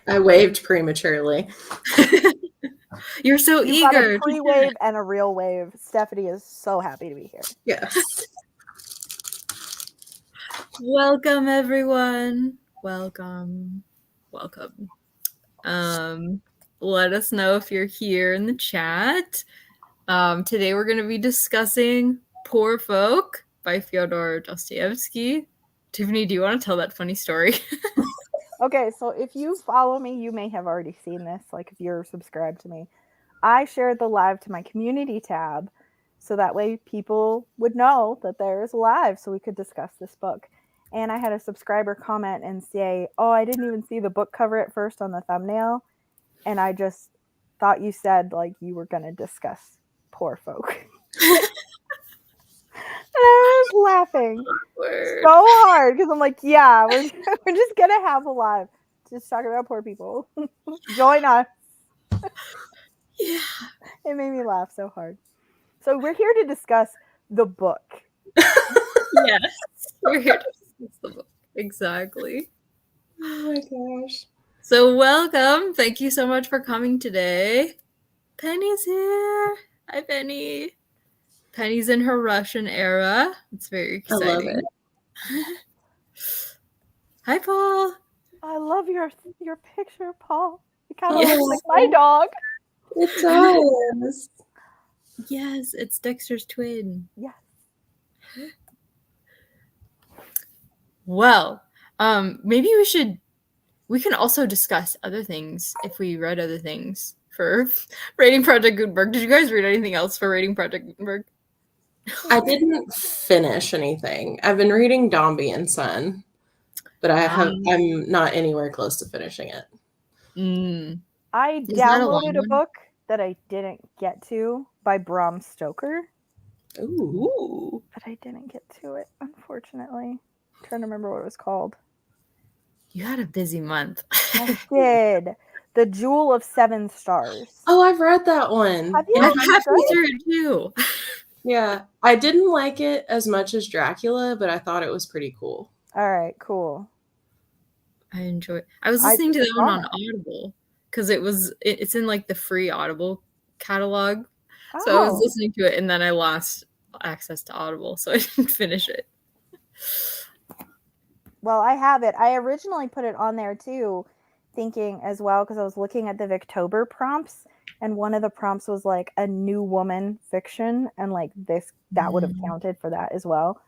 I waved prematurely. You're so You've eager. got a pre-wave and a real wave. Stephanie is so happy to be here. Yes. Welcome, everyone. Welcome. Let us know if you're here in the chat. Today we're going to be discussing Poor Folk by Fyodor Dostoevsky. Tiffany, do you want to tell that funny story? Okay, so if you follow me, you may have already seen this, like if you're subscribed to me. I shared the live to my community tab, so that way people would know that there is a live, so we could discuss this book. And I had a subscriber comment and say, oh, I didn't even see the book cover at first on the thumbnail, and I just thought you said, like, you were going to discuss Poor Folk. And I was laughing so hard because I'm like, yeah, we're just going to have a live. Just talking about poor people. Join us. Yeah. It made me laugh so hard. So we're here to discuss the book. Yes. We're here to discuss the book. Exactly. Oh my gosh. So welcome. Thank you so much for coming today. Penny's here. Hi, Penny. Penny's in her Russian era. It's very exciting. I love it. Hi, Paul. I love your picture, Paul. You kind of Yes. look like my dog. It does. Yes, it's Dexter's twin. Yes. Well, maybe we can also discuss other things if we read other things for Rating Project Gutenberg. Did you guys read anything else for Rating Project Gutenberg? I didn't finish anything. I've been reading Dombey and Son, but I'm not anywhere close to finishing it. I downloaded a book that I didn't get to by Bram Stoker. Ooh. But I didn't get to it, unfortunately. I'm trying to remember what it was called. You had a busy month. I did. The Jewel of Seven Stars. Oh, I've read that one. Have you? I'm halfway through it too. Yeah, I didn't like it as much as Dracula, but I thought it was pretty cool. All right, cool. I enjoy it. I was listening to that one on Audible because it's in like the free Audible catalog. Oh. So I was listening to it and then I lost access to Audible, so I didn't finish it. Well, I have it. I originally put it on there too, thinking as well, because I was looking at the Victober prompts, and one of the prompts was like a new woman fiction, and like that would have counted for that as well.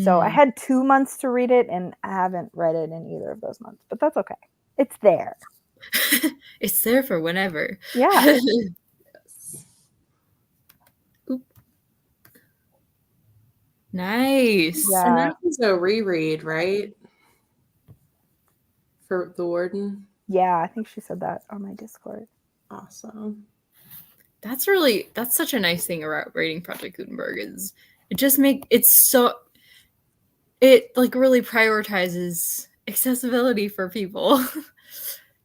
So I had 2 months to read it, and I haven't read it in either of those months, but that's okay. It's there. It's there for whenever. Yeah. Nice. Yeah. And that was a reread, right? For The Warden? Yeah, I think she said that on my Discord. Awesome. That's such a nice thing about Rating Project Gutenberg is it like really prioritizes accessibility for people.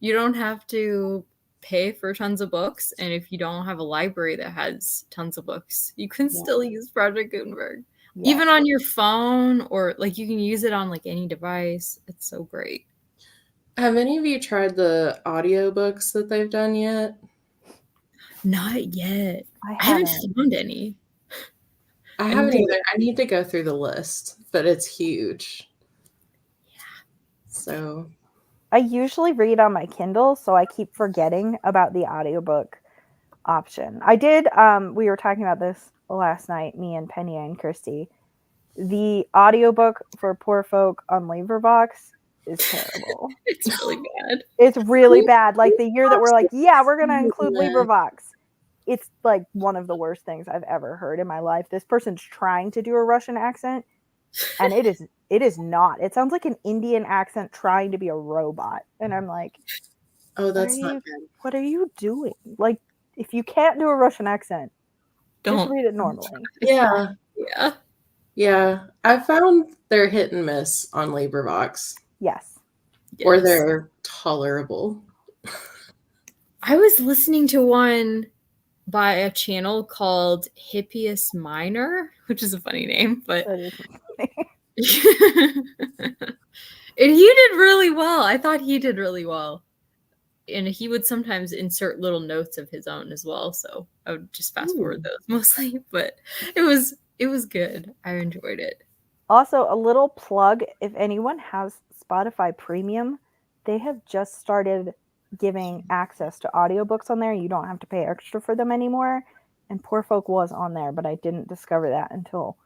You don't have to pay for tons of books, and if you don't have a library that has tons of books, you can still use Project Gutenberg. Yeah. Even on your phone, or like you can use it on like any device. It's so great. Have any of you tried the audiobooks that they've done yet? Not yet. I haven't found any. I haven't either. I need to go through the list, but it's huge. Yeah. So I usually read on my Kindle, so I keep forgetting about the audiobook option. I did, we were talking about this last night, me and Penny and Christy. The audiobook for Poor Folk on LibriVox is terrible. It's really bad. It's really bad. Like the year that we're like, yeah, we're going to include LibriVox. It's like one of the worst things I've ever heard in my life. This person's trying to do a Russian accent, and it is not. It sounds like an Indian accent trying to be a robot. And I'm like, oh, that's not good. What are you doing? Like, if you can't do a Russian accent, just read it normally. Yeah. Yeah. Yeah. I found they're hit and miss on LibriVox. Yes. Or they're tolerable. I was listening to one by a channel called Hippias Minor, which is a funny name, but and he did really well. I thought he did really well. and he would sometimes insert little notes of his own as well. So I would just fast forward those mostly, but it was good. I enjoyed it. Also, a little plug, if anyone has Spotify Premium, they have just started giving access to audiobooks on there. You don't have to pay extra for them anymore. And Poor Folk was on there, but I didn't discover that until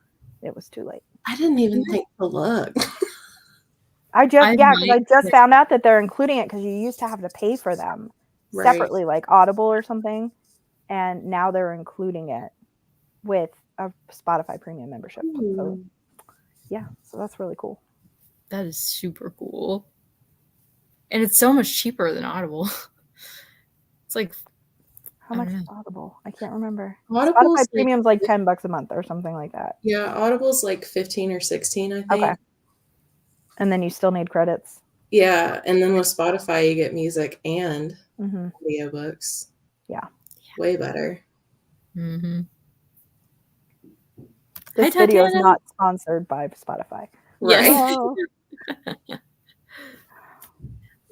it was too late. I didn't even think to look. I just found out that they're including it because you used to have to pay for them separately, like Audible or something. And now they're including it with a Spotify Premium membership. So, yeah, so that's really cool. That is super cool. And it's so much cheaper than Audible. It's like, how much is Audible? I can't remember. Audible's Spotify Premium's like $10 a month or something like that. Yeah, Audible's like 15 or 16, I think. Okay. And then you still need credits. Yeah, and then with Spotify, you get music and audiobooks. Yeah. Way better. Mm-hmm. This video is not sponsored by Spotify. Right. Oh.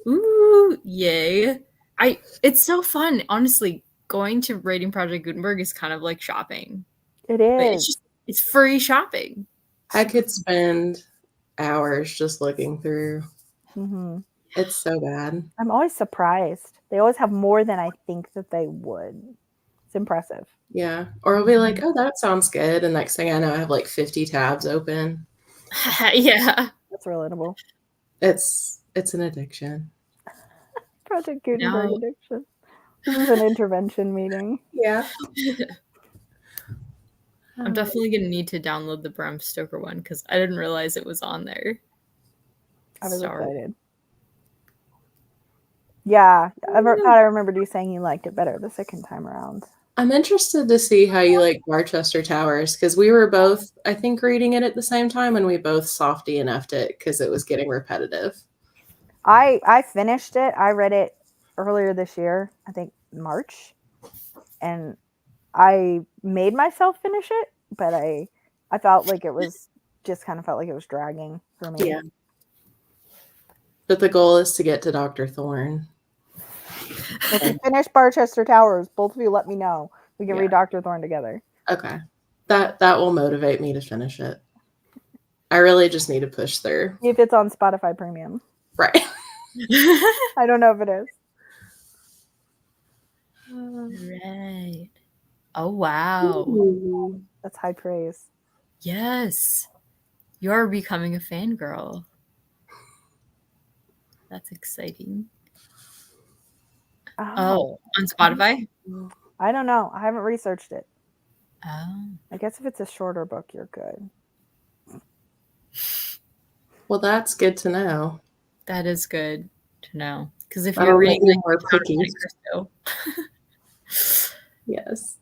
Ooh, yay. It's so fun. Honestly, going to Rating Project Gutenberg is kind of like shopping. It is. It's free shopping. I could spend hours just looking through. It's so bad. I'm always surprised. They always have more than I think that they would. It's impressive. Yeah. Or I'll be like, oh, that sounds good. And next thing I know, I have like 50 tabs open. Yeah. That's relatable. It's an addiction. Project Gutenberg addiction. This is an intervention meeting. Yeah. I'm definitely going to need to download the Bram Stoker one because I didn't realize it was on there. I was excited. Yeah. I remembered you saying you liked it better the second time around. I'm interested to see how you like Barchester Towers because we were both, I think, reading it at the same time and we both softy enough'd it because it was getting repetitive. I finished it. I read it earlier this year, I think March, and I made myself finish it, but I felt like it was just kind of felt like it was dragging for me. Yeah. But the goal is to get to Dr. Thorne. If you finish Barchester Towers, both of you let me know. We can read Dr. Thorne together. Okay. That will motivate me to finish it. I really just need to push through. If it's on Spotify Premium. Right. I don't know if it is. Right. Oh, wow. Ooh, that's high praise. Yes. You're becoming a fangirl. That's exciting. Oh, on Spotify? I don't know. I haven't researched it. Oh. I guess if it's a shorter book, you're good. Well, that's good to know. That is good to know. Because if you're reading like more picky. Yes.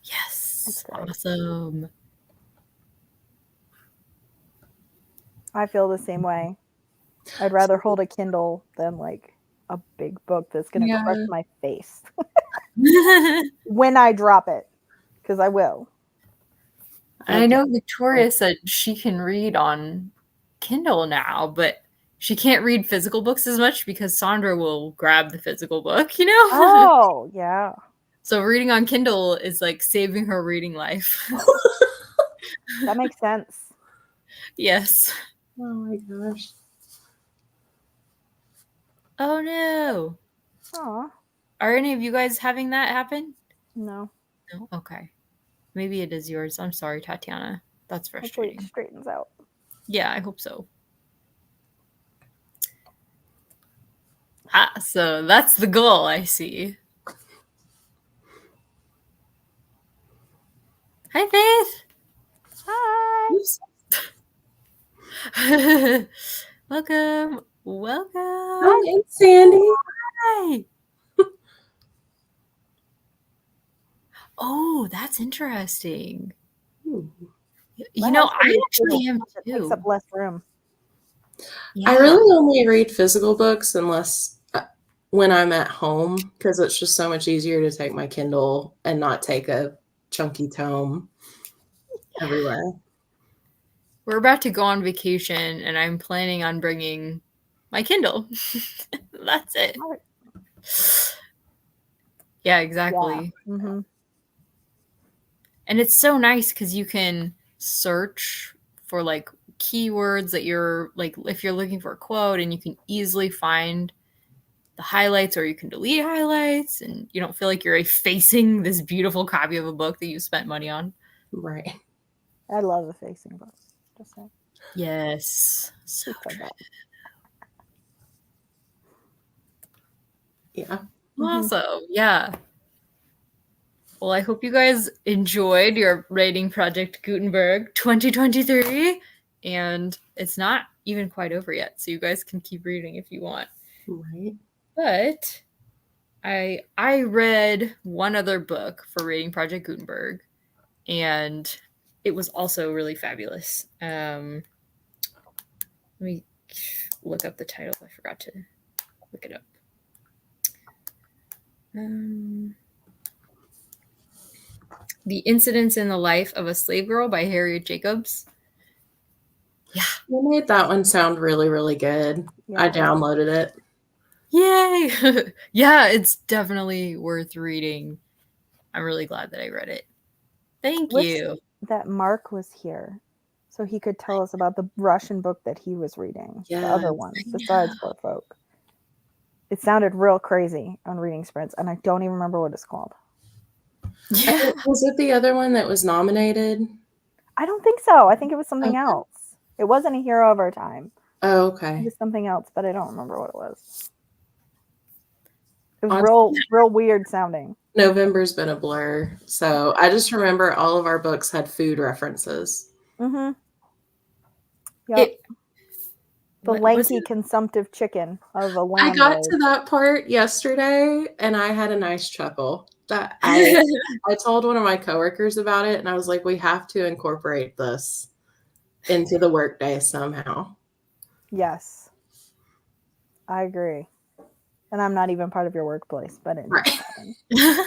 Yes. Awesome. I feel the same way. I'd rather hold a Kindle than like a big book that's going to crush my face when I drop it, because I will. I know Victoria said she can read on Kindle now, but she can't read physical books as much because Sandra will grab the physical book, you know? Oh, yeah. So reading on Kindle is like saving her reading life. That makes sense. Yes. Oh my gosh. Oh no. Aw. Are any of you guys having that happen? No. No? Okay. Maybe it is yours. I'm sorry, Tatiana. That's frustrating. Hopefully it straightens out. Yeah, I hope so. So that's the goal, I see. Hi, Faith. Hi. Welcome. Welcome. Hi, Sandy. Hi. Oh, that's interesting. Ooh. You know, I actually am too. It takes up less room. Yeah. I really only read physical books unless when I'm at home, because it's just so much easier to take my Kindle and not take a chunky tome everywhere. We're about to go on vacation, and I'm planning on bringing my Kindle. That's it. Right. Yeah, exactly. Yeah. Mm-hmm. And it's so nice because you can search for like keywords that you're like, if you're looking for a quote, and you can easily find the highlights, or you can delete highlights, and you don't feel like you're effacing this beautiful copy of a book that you spent money on. Right. I love effacing books. Just saying. Yes. So Who said that? Yeah. awesome. Yeah. Well, I hope you guys enjoyed your writing project Gutenberg 2023. And it's not even quite over yet, so you guys can keep reading if you want. Right. But I read one other book for Reading Project Gutenberg, and it was also really fabulous. Let me look up the title. I forgot to look it up. The Incidents in the Life of a Slave Girl by Harriet Jacobs. Yeah. You made that one sound really, really good. Yeah. I downloaded it. Yay! Yeah, it's definitely worth reading. I'm really glad that I read it. Thank you. That Mark was here, so he could tell us about the Russian book that he was reading. Yes, the other ones besides Poor Folk. It sounded real crazy on Reading Sprints, and I don't even remember what it's called. Yeah. Was it the other one that was nominated? I don't think so. I think it was something else. It wasn't A Hero of Our Time. Oh, okay. It was something else, but I don't remember what it was. It was real weird sounding. November's been a blur, so I just remember all of our books had food references. Mm-hmm. Yep. The lanky consumptive chicken of a landlord. I got to that part yesterday, and I had a nice chuckle. That I told one of my coworkers about it, and I was like, "We have to incorporate this into the workday somehow." Yes, I agree. And I'm not even part of your workplace, but it needs to happen.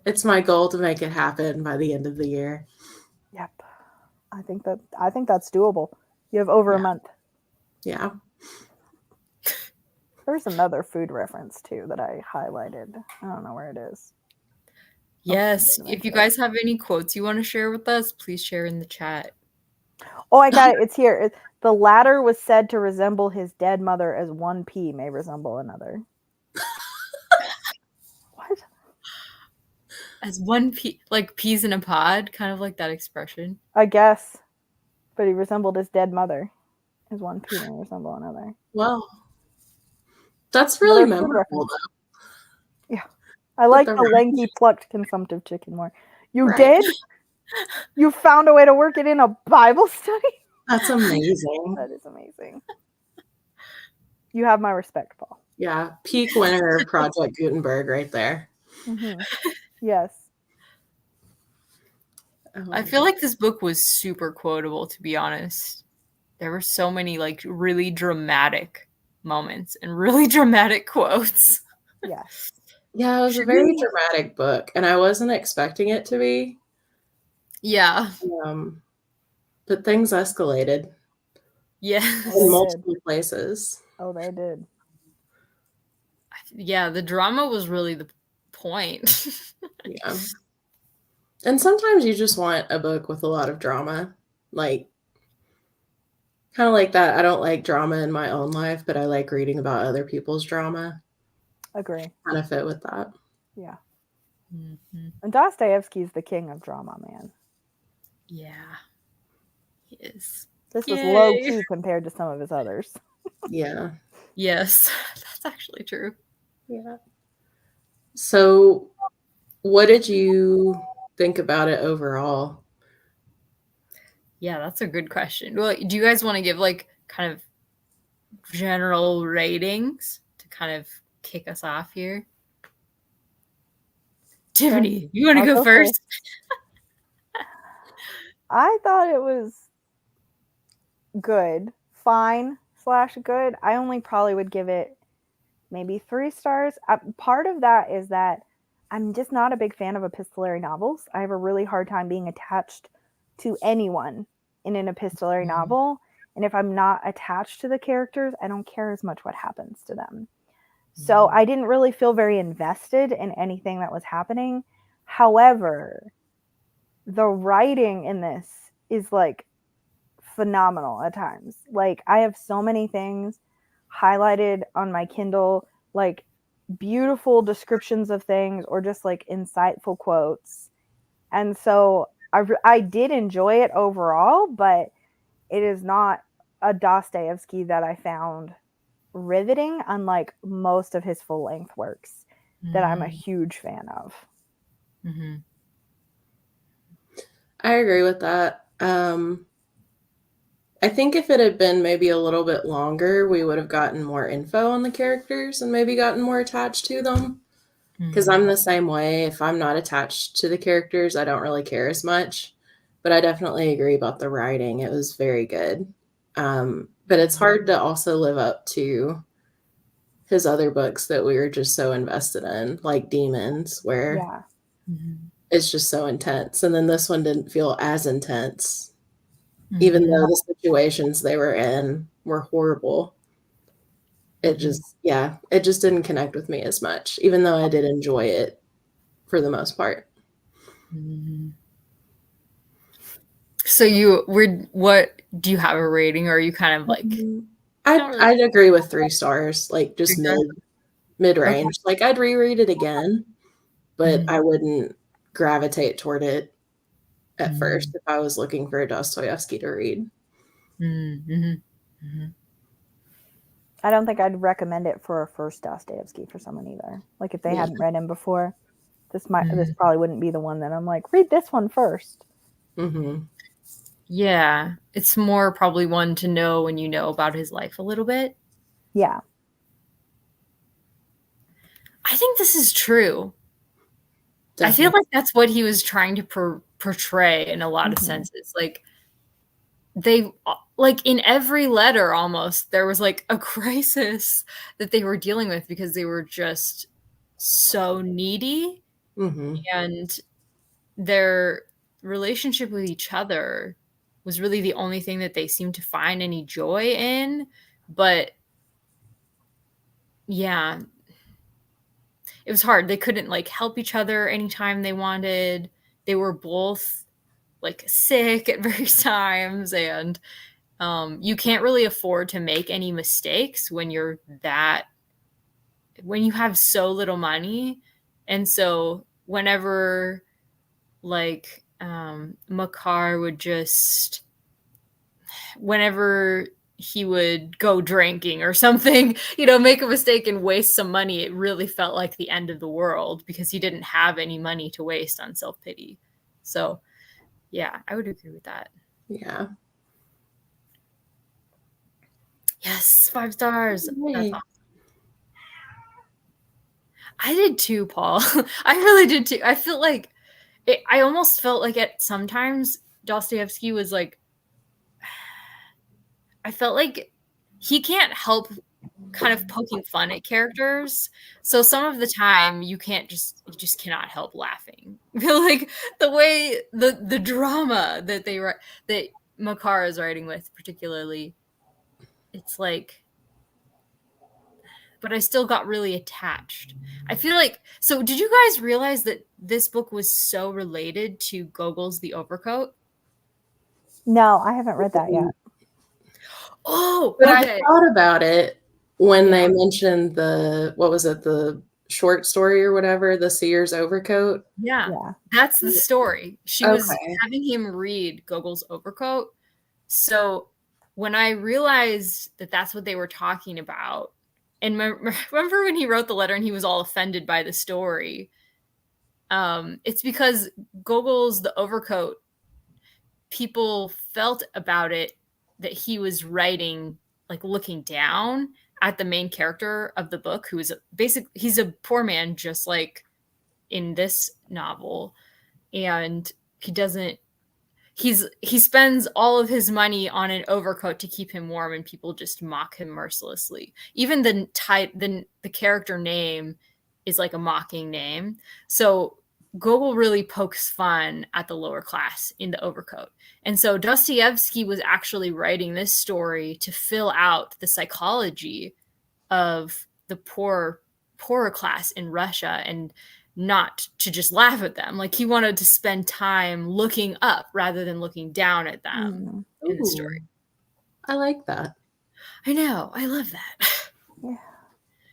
It's my goal to make it happen by the end of the year. Yep. I think that's doable. You have over a month. Yeah. There's another food reference too that I highlighted. I don't know where it is. Yes. If you guys have any quotes you want to share with us, please share in the chat. Oh, I got it. It's here. The latter was said to resemble his dead mother as one pea may resemble another. What? As one pea, like peas in a pod, kind of like that expression. I guess. But he resembled his dead mother as one pea may resemble another. Well, that's really memorable, though. Yeah. I like the lanky, plucked, consumptive chicken more. You did? You found a way to work it in a Bible study? That's amazing. That is amazing. You have my respect, Paul. Yeah. Peak winner of Project Gutenberg right there. Mm-hmm. Yes. I feel like this book was super quotable, to be honest. There were so many like really dramatic moments and really dramatic quotes. Yes. Yeah, it was a very dramatic book, and I wasn't expecting it to be. Yeah. But things escalated. Yes. In multiple places. Oh, they did. Yeah, the drama was really the point. Yeah. And sometimes you just want a book with a lot of drama. Like, kind of like that. I don't like drama in my own life, but I like reading about other people's drama. Agree. Kind of fit with that. Yeah. Mm-hmm. And Dostoevsky's the king of drama, man. Yeah. He is. This was low key compared to some of his others. Yeah. Yes. That's actually true. Yeah. So, what did you think about it overall? Yeah, that's a good question. Well, do you guys want to give like kind of general ratings to kind of kick us off here? Tiffany, you want to go first? I thought it was good. Fine/good. I only probably would give it maybe 3 stars. Part of that is that I'm just not a big fan of epistolary novels. I have a really hard time being attached to anyone in an epistolary novel. And if I'm not attached to the characters, I don't care as much what happens to them. So I didn't really feel very invested in anything that was happening. However, the writing in this is like phenomenal at times. Like I have so many things highlighted on my Kindle, like beautiful descriptions of things or just like insightful quotes. And so I did enjoy it overall, but it is not a Dostoevsky that I found riveting, unlike most of his full length works that I'm a huge fan of. Mm-hmm. I agree with that. I think if it had been maybe a little bit longer, we would have gotten more info on the characters and maybe gotten more attached to them. Because I'm the same way. If I'm not attached to the characters, I don't really care as much. But I definitely agree about the writing. It was very good. But it's hard to also live up to his other books that we were just so invested in, like Demons, where it's just so intense. And then this one didn't feel as intense, even though the situations they were in were horrible. It just, it just didn't connect with me as much, even though I did enjoy it for the most part. So what do you have a rating, or are you kind of like? I'd agree with 3 stars, like just mid-range. Okay. Like I'd reread it again, but I wouldn't gravitate toward it at first if I was looking for a Dostoevsky to read. I don't think I'd recommend it for a first Dostoevsky for someone either. Like if they hadn't read him before, this probably wouldn't be the one that I'm like, read this one first. Yeah, it's more probably one to know when you know about his life a little bit. Yeah. I think this is true. Definitely. I feel like that's what he was trying to portray in a lot of senses. Like in every letter almost there was like a crisis that they were dealing with because they were just so needy, and their relationship with each other was really the only thing that they seemed to find any joy in. But yeah, it was hard. They couldn't like help each other anytime they wanted. They were both like sick at various times, and you can't really afford to make any mistakes when you have so little money. And so whenever like Makar would just, whenever he would go drinking or something, make a mistake and waste some money, it really felt like the end of the world because he didn't have any money to waste on self-pity. So yeah, I would agree with that. Yeah. Yes, 5 stars. That's awesome. I did too, Paul. I really did too. I feel like I almost felt like sometimes Dostoevsky was like, I felt like he can't help kind of poking fun at characters. So some of the time you just cannot help laughing. I feel like the way the drama that that Makar is writing with particularly, it's like, but I still got really attached. I feel like, so did you guys realize that this book was so related to Gogol's The Overcoat? No, I haven't read that yet. Oh, but okay. I thought about it when they mentioned the short story or whatever, The Seer's Overcoat. Yeah. That's the story. She was having him read Gogol's Overcoat. So when I realized that that's what they were talking about, and remember when he wrote the letter and he was all offended by the story? It's because Gogol's The Overcoat, people felt about it that he was writing, like looking down at the main character of the book, who is he's a poor man, just like in this novel. And he spends all of his money on an overcoat to keep him warm, and people just mock him mercilessly. Even the character name is like a mocking name. So Gogol really pokes fun at the lower class in The Overcoat. And so Dostoevsky was actually writing this story to fill out the psychology of the poorer class in Russia, and not to just laugh at them. Like, he wanted to spend time looking up rather than looking down at them in the story. I like that. I know. I love that. Yeah.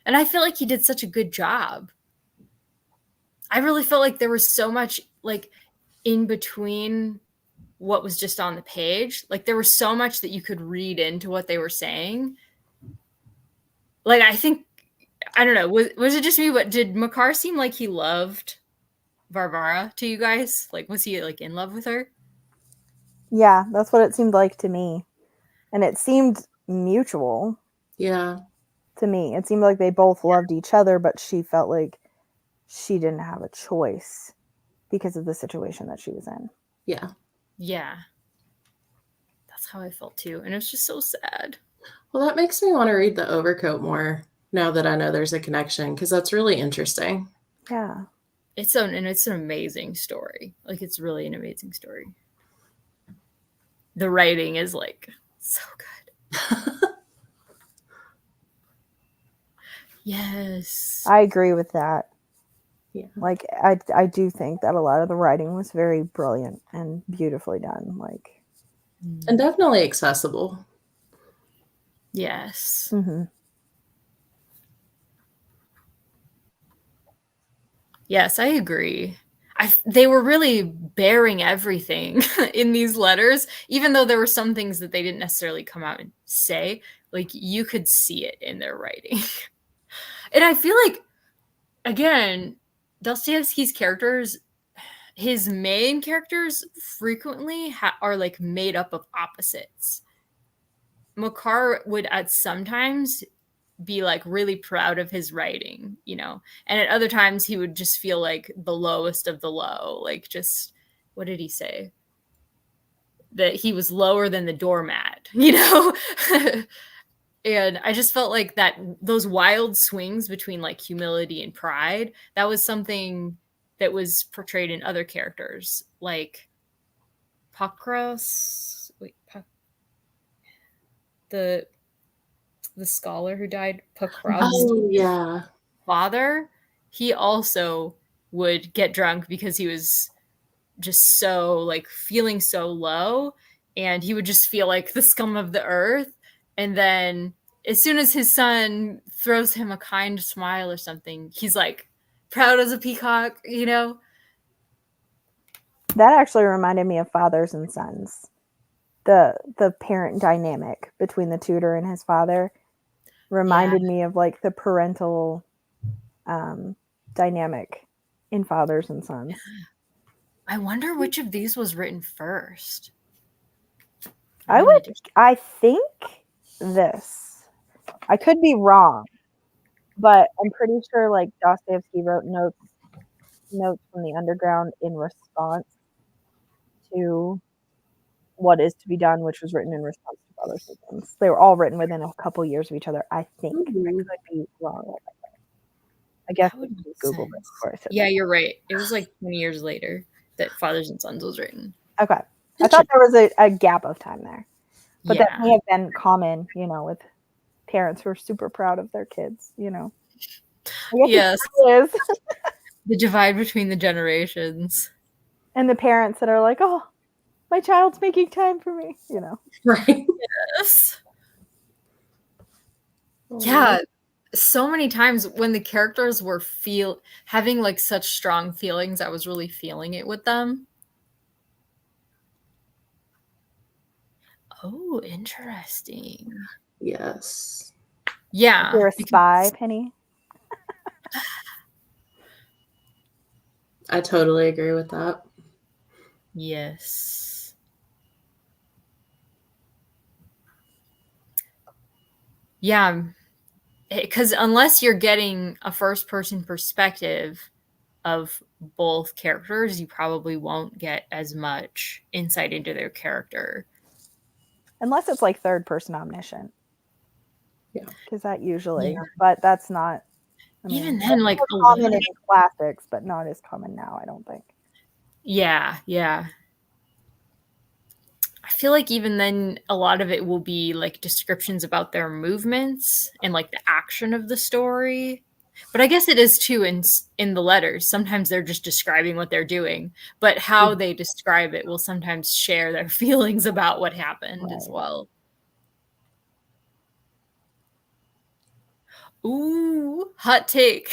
And I feel like he did such a good job. I really felt like there was so much like in between what was just on the page. Like, there was so much that you could read into what they were saying. Like, I think, I don't know, was it just me, but did Makar seem like he loved Varvara to you guys? Like, was he like in love with her? Yeah, that's what it seemed like to me. And it seemed mutual. Yeah. To me. It seemed like they both loved each other, but she felt like she didn't have a choice because of the situation that she was in. Yeah. Yeah. That's how I felt too. And it was just so sad. Well, that makes me want to read The Overcoat more now that I know there's a connection, because that's really interesting. Yeah. It's an amazing story. Like, it's really an amazing story. The writing is like so good. Yes. I agree with that. Yeah. Like, I do think that a lot of the writing was very brilliant and beautifully done. Like, and definitely accessible. Yes. mm-hmm. Yes, I agree. They were really bearing everything in these letters, even though there were some things that they didn't necessarily come out and say. Like, you could see it in their writing. And I feel like, again, Dostoevsky's characters, his main characters frequently are like made up of opposites. Makar would at sometimes be like really proud of his writing, you know, and at other times he would just feel like the lowest of the low. Like, just, what did he say? That he was lower than the doormat, you know? And I just felt like that those wild swings between like humility and pride, that was something that was portrayed in other characters, like Pakros, the scholar who died, Pakros. Oh, yeah. Father, he also would get drunk because he was just so like feeling so low, and he would just feel like the scum of the earth. And then as soon as his son throws him a kind smile or something, he's like proud as a peacock, you know? That actually reminded me of Fathers and Sons. The parent dynamic between the tutor and his father reminded me of like the parental dynamic in Fathers and Sons. I wonder which of these was written first. I think this. I could be wrong, but I'm pretty sure like Dostoevsky wrote notes from the underground in response to What Is to Be Done, which was written in response to Fathers and Sons. They were all written within a couple years of each other, I think. I could be wrong. I guess we can just Google this for us. Yeah, you're right. It was like 20 years later that Fathers and Sons was written. Okay. I thought there was a gap of time there. But yeah. that may have been common, you know, with parents who are super proud of their kids, you know. Yes. It is. The divide between the generations. And the parents that are like, oh, my child's making time for me, you know. Right. Yes. Yeah. So many times when the characters were having like such strong feelings, I was really feeling it with them. Oh, interesting. Yes. Yeah. You're a spy, Penny. I totally agree with that. Yes. Yeah. Because unless you're getting a first-person perspective of both characters, you probably won't get as much insight into their character. Unless it's like third person omniscient. Yeah. Because that usually, but that's not I mean, Even then, like, more a lot common of, in classics, but not as common now, I don't think. yeah. I feel like even then, a lot of it will be like descriptions about their movements and like the action of the story. But I guess it is too in the letters. Sometimes they're just describing what they're doing, but how they describe it will sometimes share their feelings about what happened as Right. well. Ooh, hot take.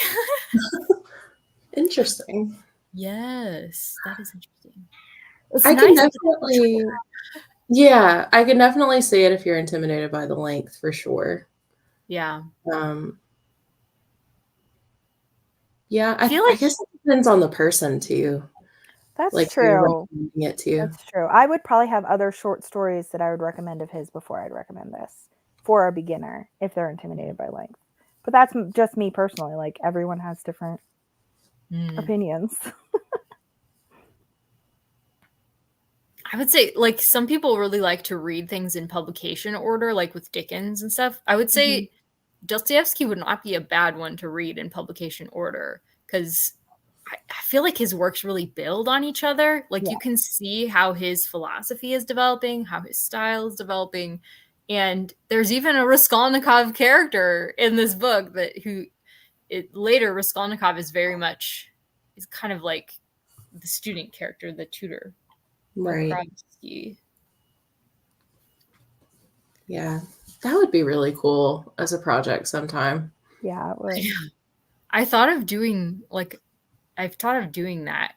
Interesting. Yes, that is interesting. It's I can nice. definitely, yeah, I can definitely see it if you're intimidated by the length for sure. Yeah. Um, yeah, I feel I like, guess it depends on the person too, That's like who you're true. recommending it to. That's true. I would probably have other short stories that I would recommend of his before I'd recommend this for a beginner if they're intimidated by length. But that's just me personally. Like everyone has different opinions. I would say, like, some people really like to read things in publication order, like with Dickens and stuff. I would say Dostoevsky would not be a bad one to read in publication order because I feel like his works really build on each other. Like, Yeah. you can see how his philosophy is developing, how his style is developing. And there's even a Raskolnikov character in this book later Raskolnikov is kind of like the student character, the tutor. Right. Kronsky. Yeah. That would be really cool as a project sometime. Yeah, it would. I've thought of doing that,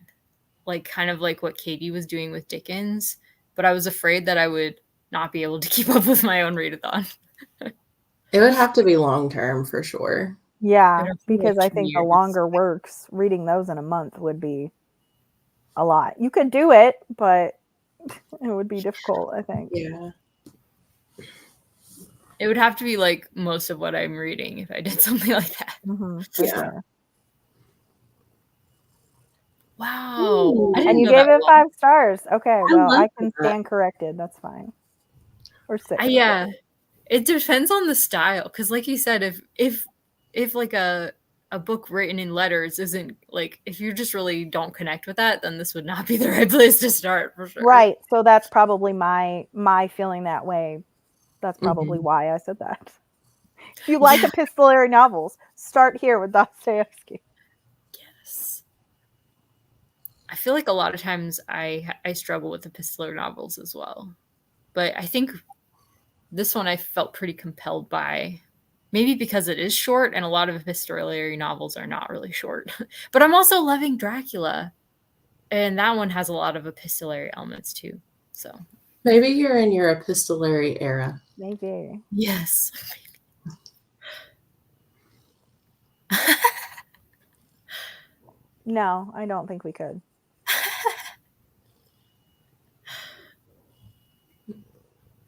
like kind of like what Katie was doing with Dickens, but I was afraid that I would not be able to keep up with my own readathon. It would have to be long term for sure. Yeah, Like because I 2 think the years. longer works, reading those in a month would be a lot. You could do it, but it would be difficult, I think. Yeah. It would have to be like most of what I'm reading if I did something like that. For Yeah. sure. Wow. Ooh. I didn't And you know gave that it 5 stars. Okay, well, love I can that. stand corrected. That's fine. Or 6. Yeah. It depends on the style, because like you said, if like a book written in letters isn't like, if you just really don't connect with that, then this would not be the right place to start for sure. Right. So that's probably my feeling that way. That's probably why I said that. If you like epistolary novels, start here with Dostoevsky. Yes. I feel like a lot of times I struggle with epistolary novels as well. But I think this one I felt pretty compelled by. Maybe because it is short, and a lot of epistolary novels are not really short. But I'm also loving Dracula. And that one has a lot of epistolary elements too. So Maybe you're in your epistolary era. Maybe. yes. No, I don't think we could.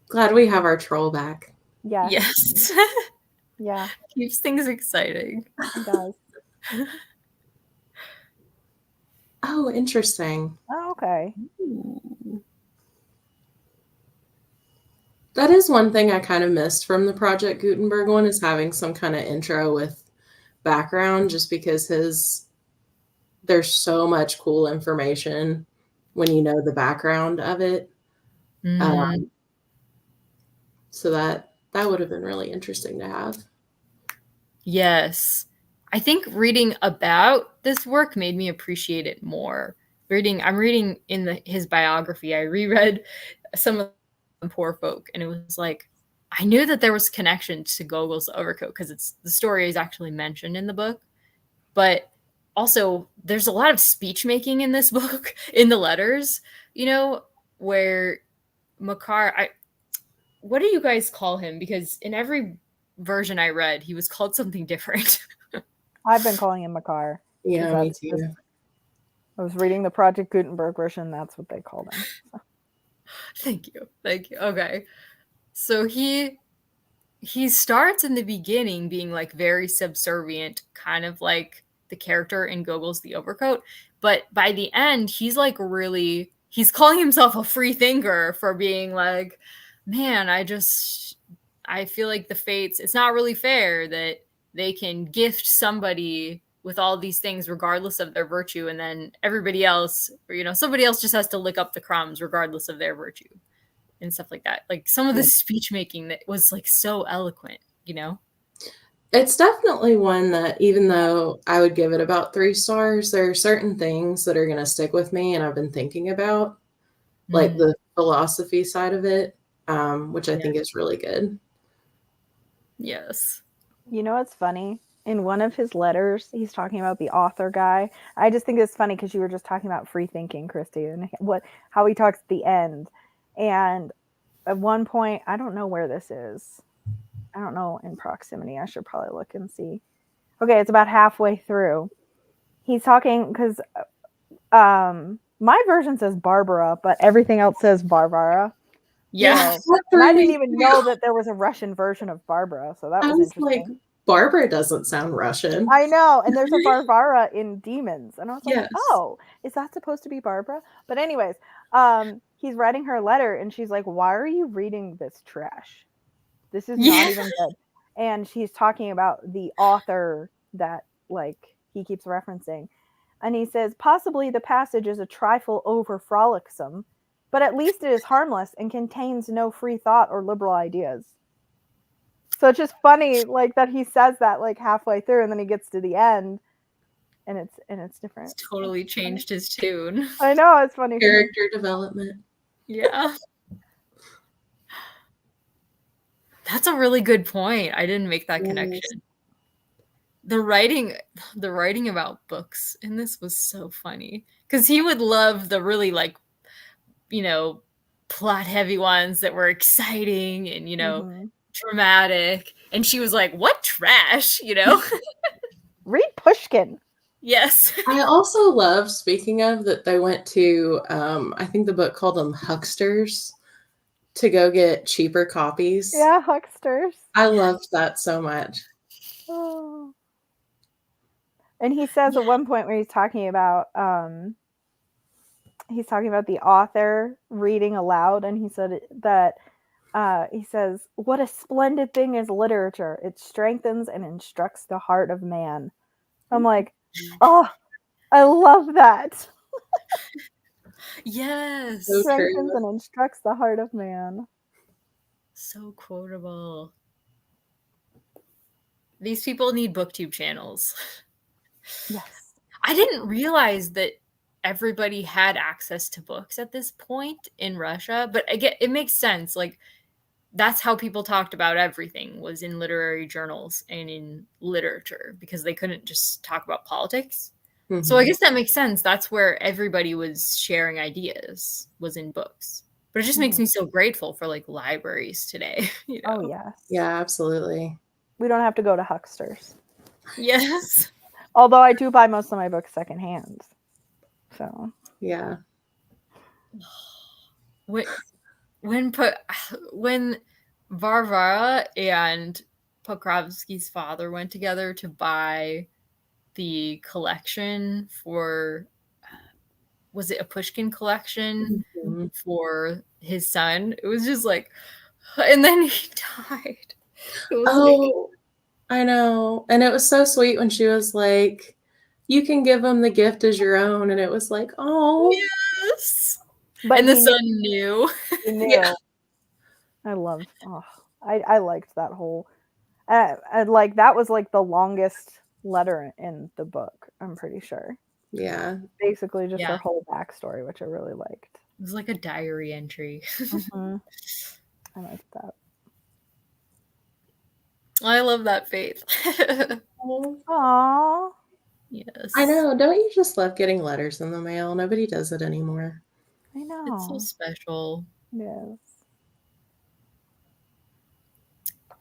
Glad we have our troll back. Yes. Yes. Yeah, Keeps things exciting. it does. Oh, interesting. Oh, okay. Ooh. That is one thing I kind of missed from the Project Gutenberg one, is having some kind of intro with background, just because there's so much cool information when you know the background of it. So that would have been really interesting to have. Yes. I think reading about this work made me appreciate it more. I'm reading in his biography. I reread some of Poor Folk, and it was like, I knew that there was connection to Gogol's The Overcoat because the story is actually mentioned in the book. But also, there's a lot of speech making in this book, in the letters, where Makar, what do you guys call him? Because in every version I read, he was called something different. I've been calling him Makar. Yeah, me too. I was reading the Project Gutenberg version. That's what they called him. So. Thank you. Okay. So he starts in the beginning being like very subservient, kind of like the character in Gogol's The Overcoat. But by the end, he's like he's calling himself a free thinker for being like, man, I feel like the fates, it's not really fair that they can gift somebody with all these things regardless of their virtue, and then everybody else, or, you know, somebody else just has to lick up the crumbs regardless of their virtue and stuff like that. Like some of the speech making that was like so eloquent, you know? It's definitely one that even though I would give it about 3 stars, there are certain things that are gonna stick with me and I've been thinking about, like the philosophy side of it, which I think is really good. Yes. You know what's funny? In one of his letters, he's talking about the author guy. I just think it's funny because you were just talking about free thinking, Christy, and how he talks at the end. And at one point, I don't know where this is. I don't know in proximity. I should probably look and see. Okay, it's about halfway through. He's talking because my version says Barbara, but everything else says Varvara. Yeah. So, and I didn't even know that there was a Russian version of Barbara, so that I was was interesting. like, Barbara doesn't sound Russian. I know, and there's a Varvara in Demons, and I was like, Yes. oh, is that supposed to be Barbara? But anyways, he's writing her a letter, and she's like, why are you reading this trash? This is not even good. And she's talking about the author that, like, he keeps referencing. And he says, possibly the passage is a trifle over frolicsome, but at least it is harmless and contains no free thought or liberal ideas. So it's just funny, like, that he says that like halfway through, and then he gets to the end, and it's different. It's totally changed his tune. I know, it's funny. Character development. Yeah. That's a really good point. I didn't make that connection. The writing about books in this was so funny because he would love the really, like, you know, plot heavy ones that were exciting and, you know, dramatic. And she was like, what trash, you know? Read Pushkin. Yes. I also love, speaking of, that they went to, I think the book called them Hucksters, to go get cheaper copies. Yeah, Hucksters. I loved that so much. Oh. And he says at one point where he's talking about the author reading aloud, and he said that he says, what a splendid thing is literature. It strengthens and instructs the heart of man. I'm like, oh, I love that. Yes. So Strengthens true. and instructs the heart of man. So quotable. These people need booktube channels. Yes. I didn't realize that everybody had access to books at this point in Russia, but again, it makes sense. Like, that's how people talked about everything, was in literary journals and in literature, because they couldn't just talk about politics. Mm-hmm. So I guess that makes sense. That's where everybody was sharing ideas, was in books. But it just makes me so grateful for, like, libraries today. You know? Oh, yes. Yeah, absolutely. We don't have to go to Hucksters. Yes. Although I do buy most of my books secondhand. So. Yeah. When Varvara and Pokrovsky's father went together to buy the collection for, was it a Pushkin collection for his son? It was just like, and then he died. Oh, I know. And it was so sweet when she was like, you can give him the gift as your own. And it was like, oh. Yes. But and the son knew. He knew. Yeah. I liked that whole, like, that was like the longest letter in the book, I'm pretty sure. Yeah. Basically just her whole backstory, which I really liked. It was like a diary entry. I liked that. I love that, Faith. Aww. Yes. I know. Don't you just love getting letters in the mail? Nobody does it anymore. I know. It's so special. Yes.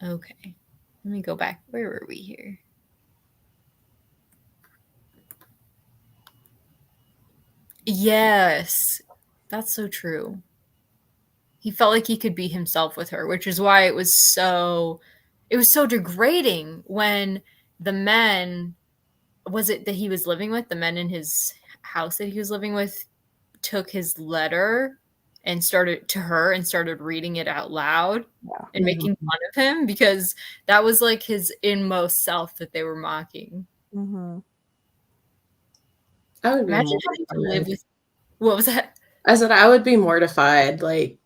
Okay. Let me go back. Where were we here? Yes. That's so true. He felt like he could be himself with her, which is why it was so degrading when the men, was it that he was living with, the men in his house that he was living with, took his letter and started reading it out loud Yeah. and making fun of him, because that was like his inmost self that they were mocking. Mm-hmm. I would be Imagine having to live mortified. with, what was that? I said I would be mortified. Like,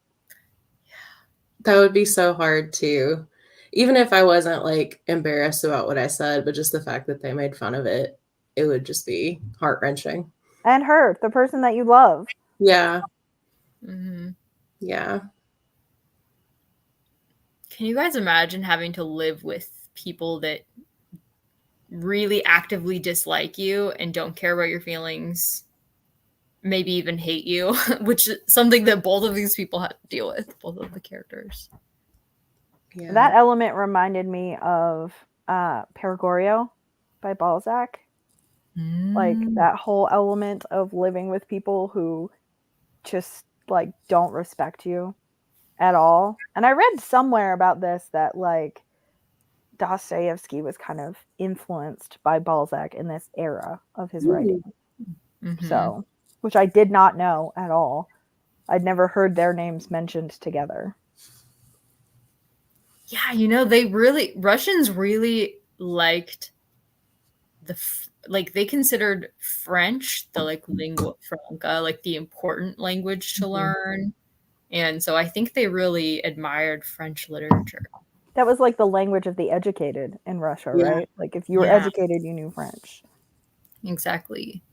that would be so hard too. Even if I wasn't like embarrassed about what I said, but just the fact that they made fun of it, it would just be heart-wrenching. And her, the person that you love. Yeah. Mm-hmm. Yeah. Can you guys imagine having to live with people that really actively dislike you and don't care about your feelings, maybe even hate you, which is something that both of these people have to deal with, both of the characters. Yeah. That element reminded me of Perigorio by Balzac. Like that whole element of living with people who just like don't respect you at all. And I read somewhere about this that like Dostoevsky was kind of influenced by Balzac in this era of his writing. Mm-hmm. So, which I did not know at all. I'd never heard their names mentioned together. Yeah, Russians really liked they considered French the like lingua franca, like the important language to learn. And so I think they really admired French literature. That was like the language of the educated in Russia, Yeah. right? Like if you were educated, you knew French. Exactly.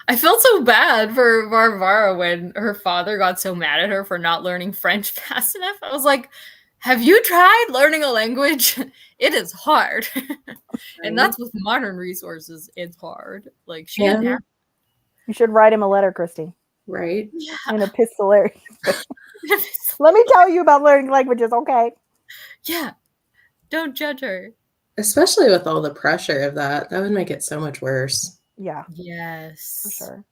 I felt so bad for Varvara when her father got so mad at her for not learning French fast enough. I was like, have you tried learning a language? It is hard. And that's with modern resources. It's hard. Like she didn't have. You should write him a letter, Christy. Right? Yeah. An epistolary. Let me tell you about learning languages, okay? Yeah. Don't judge her. Especially with all the pressure of that. That would make it so much worse. Yeah. Yes. For sure.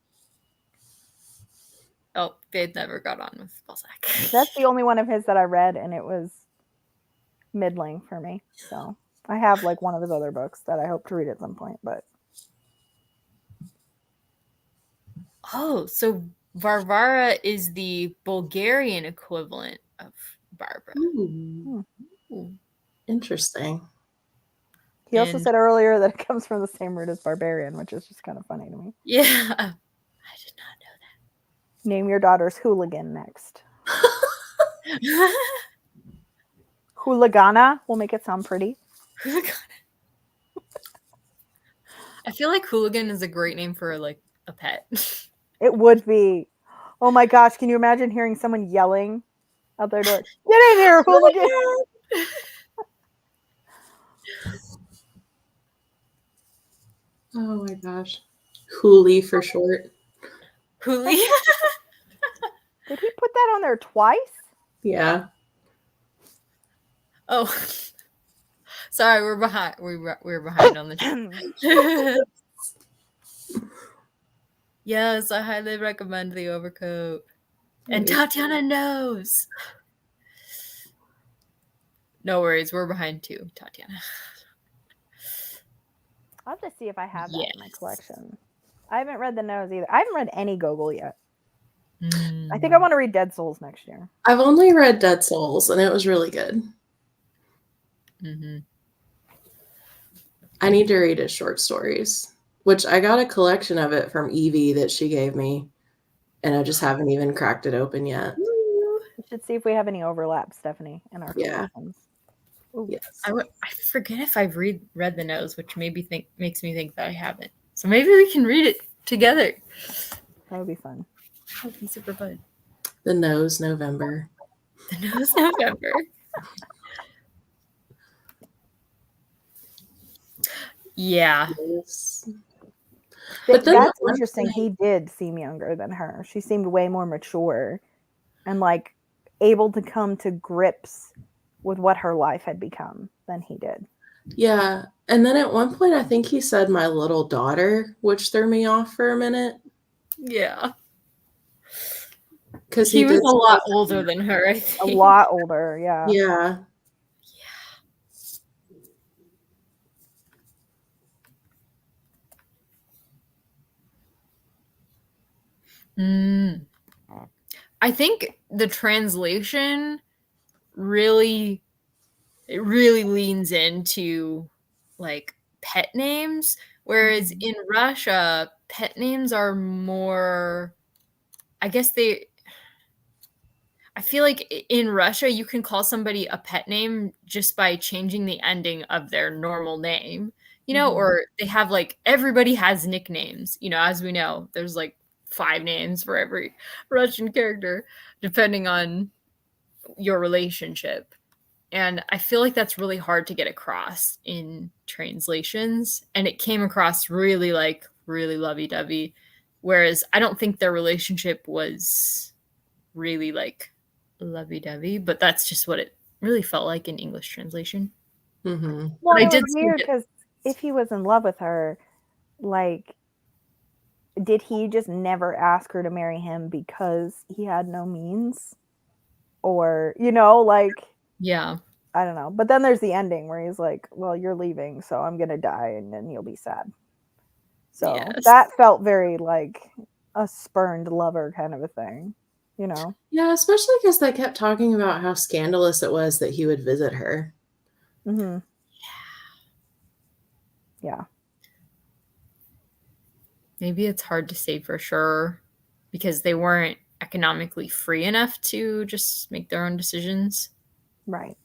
Oh, they never got on with Balzac. That's the only one of his that I read, and it was middling for me. So I have like one of his other books that I hope to read at some point, but. Oh, so Varvara is the Bulgarian equivalent of Barbara. Ooh. Interesting. He also said earlier that it comes from the same root as barbarian, which is just kind of funny to me. Yeah. I did not know that. Name your daughter's hooligan next. Hooligana will make it sound pretty. Hooligan. I feel like hooligan is a great name for like a pet. It would be. Oh my gosh, can you imagine hearing someone yelling out their door? Get in here, hooligan! Oh my gosh. Hoolie for short. Hoolie? Did he put that on there twice? Yeah. Oh. Sorry, we're behind. We're behind on the Yes, I highly recommend the overcoat. And Tatiana knows. No worries, we're behind too, Tatiana. I'll have to see if I have that in my collection. I haven't read The Nose either. I haven't read any Gogol yet. I think I want to read Dead Souls next year. I've only read Dead Souls, and it was really good. Mm-hmm. I need to read his short stories, which I got a collection of it from Evie that she gave me, and I just haven't even cracked it open yet. We should see if we have any overlap, Stephanie, in our collections. Yes. I forget if I've read The Nose, which makes me think that I haven't. So maybe we can read it together. That would be fun. That would be super fun. The Nose November. The Nose November. Yeah. Yes. But then that's interesting. He did seem younger than her. She seemed way more mature and like able to come to grips with what her life had become than he did. Yeah. And then at one point, I think he said my little daughter, which threw me off for a minute. Yeah. Because he was a lot older than her, I think. A lot older, yeah. Yeah. I think the translation really leans into like pet names, whereas in Russia, pet names are more, I guess I feel like in Russia you can call somebody a pet name just by changing the ending of their normal name, or they have like, everybody has nicknames, as we know, there's like 5 names for every Russian character depending on your relationship. And I feel like that's really hard to get across in translations. And it came across really lovey-dovey. Whereas I don't think their relationship was really like lovey-dovey, but that's just what it really felt like in English translation. Mm-hmm. Well, I it did was see weird it. because if he was in love with her, like, did he just never ask her to marry him because he had no means? Or, like, Yeah. I don't know. But then there's the ending where he's like, well, you're leaving, so I'm going to die and then you'll be sad. So Yes. that felt very like a spurned lover kind of a thing, Yeah, especially because they kept talking about how scandalous it was that he would visit her. Mm-hmm. Yeah. Maybe it's hard to say for sure because they weren't economically free enough to just make their own decisions. Right.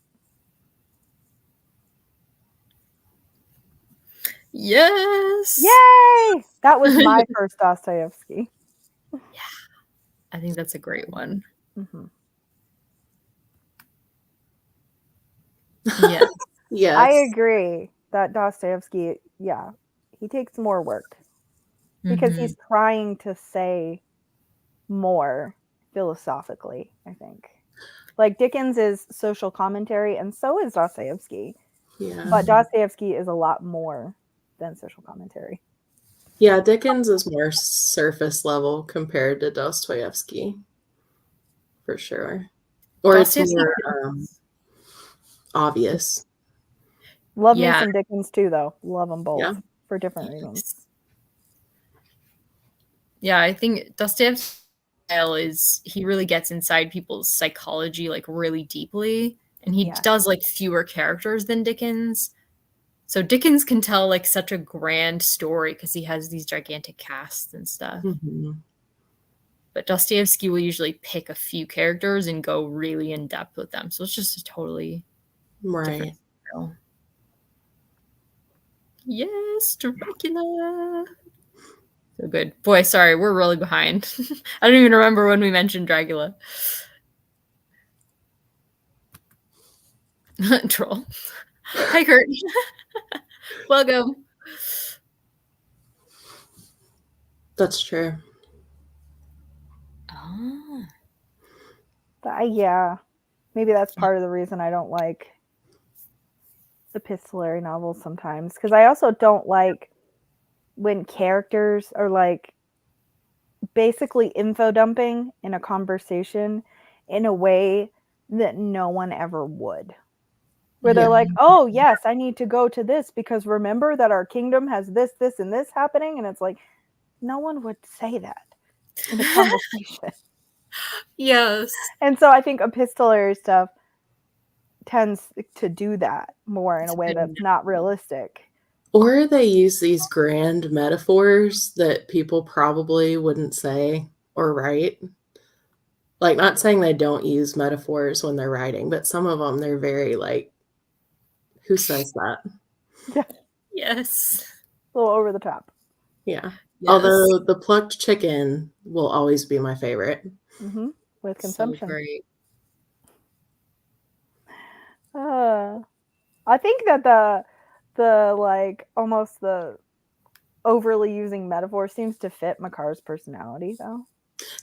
Yes. Yay! That was my first Dostoevsky. Yeah. I think that's a great one. Mm-hmm. Yeah. Yes. I agree that Dostoevsky, he takes more work because he's trying to say more philosophically, I think. Like Dickens is social commentary and so is Dostoevsky. Yeah. But Dostoevsky is a lot more than social commentary. Yeah, Dickens is more surface level compared to Dostoevsky, for sure. Or it's more obvious. Love me some Dickens too, though. Love them both for different reasons. Yeah, I think Dostoevsky's style is he really gets inside people's psychology like really deeply, and he does like fewer characters than Dickens. So Dickens can tell like such a grand story because he has these gigantic casts and stuff. Mm-hmm. But Dostoevsky will usually pick a few characters and go really in depth with them. So it's just a totally different style. Yes, Dracula. So good. Boy, sorry, we're really behind. I don't even remember when we mentioned Dracula. Troll. Hi, Kurt. Welcome. That's true. Oh. Yeah. Maybe that's part of the reason I don't like epistolary novels sometimes. Because I also don't like when characters are like basically info dumping in a conversation in a way that no one ever would. Where they're like, oh, yes, I need to go to this because remember that our kingdom has this, this, and this happening. And it's like, no one would say that in a conversation. Yes. And so I think epistolary stuff tends to do that more in a way that's not realistic. Or they use these grand metaphors that people probably wouldn't say or write. Like, not saying they don't use metaphors when they're writing, but some of them, they're very like, who says that? Yeah. Yes. A little over the top. Yeah. Yes. Although the plucked chicken will always be my favorite. Mm-hmm. With consumption. So great. I think that the like almost the overly using metaphor seems to fit Makar's personality though.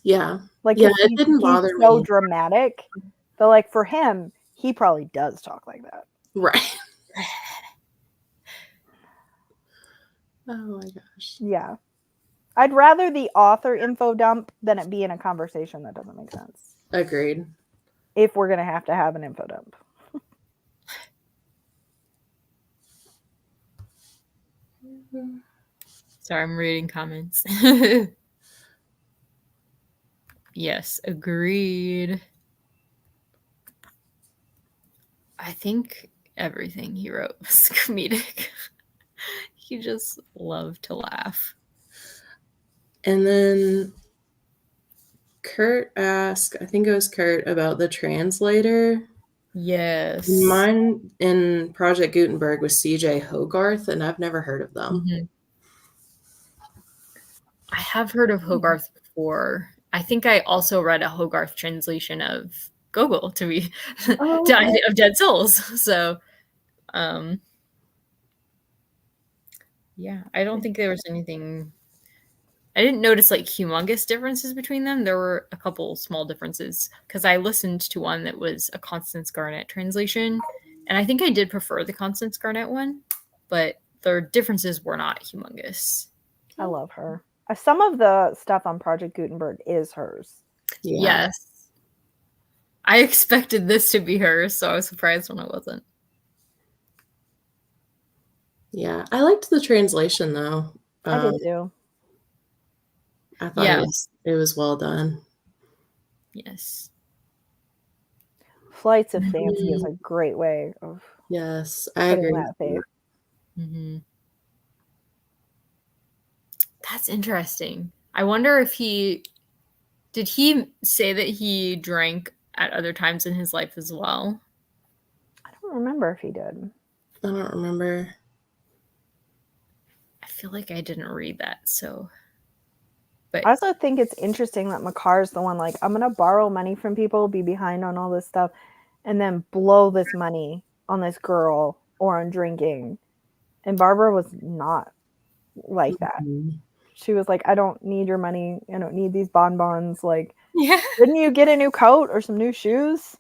Yeah. Like it didn't bother he's so me. dramatic. But like for him, he probably does talk like that. Right. Oh my gosh. Yeah. I'd rather the author info dump than it be in a conversation that doesn't make sense. Agreed. If we're going to have an info dump. Sorry, I'm reading comments. Yes, agreed. I think everything he wrote was comedic. He just loved to laugh. And then Kurt asked, I think it was Kurt, about the translator. Yes. Mine in Project Gutenberg was CJ Hogarth, and I've never heard of them. Mm-hmm. I have heard of Hogarth before. I think I also read a Hogarth translation of Gogol to be of Dead Souls. So, yeah, I don't think there was anything. I didn't notice like humongous differences between them. There were a couple small differences because I listened to one that was a Constance Garnett translation, and I think I did prefer the Constance Garnett one, but the differences were not humongous. I love her. Some of the stuff on Project Gutenberg is hers. Yeah. Yes. I expected this to be hers, so I was surprised when it wasn't. Yeah. I liked the translation, though. I did too. I thought it was well done. Yes. Flights of Fancy is a great way of I agree. that faith. Mm-hmm. That's interesting. I wonder if did he say that he drank at other times in his life as well? I don't remember if he did. I don't remember. I feel like I didn't read that, so. But I also think it's interesting that Makar's the one like, I'm going to borrow money from people, be behind on all this stuff, and then blow this money on this girl or on drinking. And Barbara was not like that. She was like, I don't need your money. I don't need these bonbons. Like, didn't you get a new coat or some new shoes?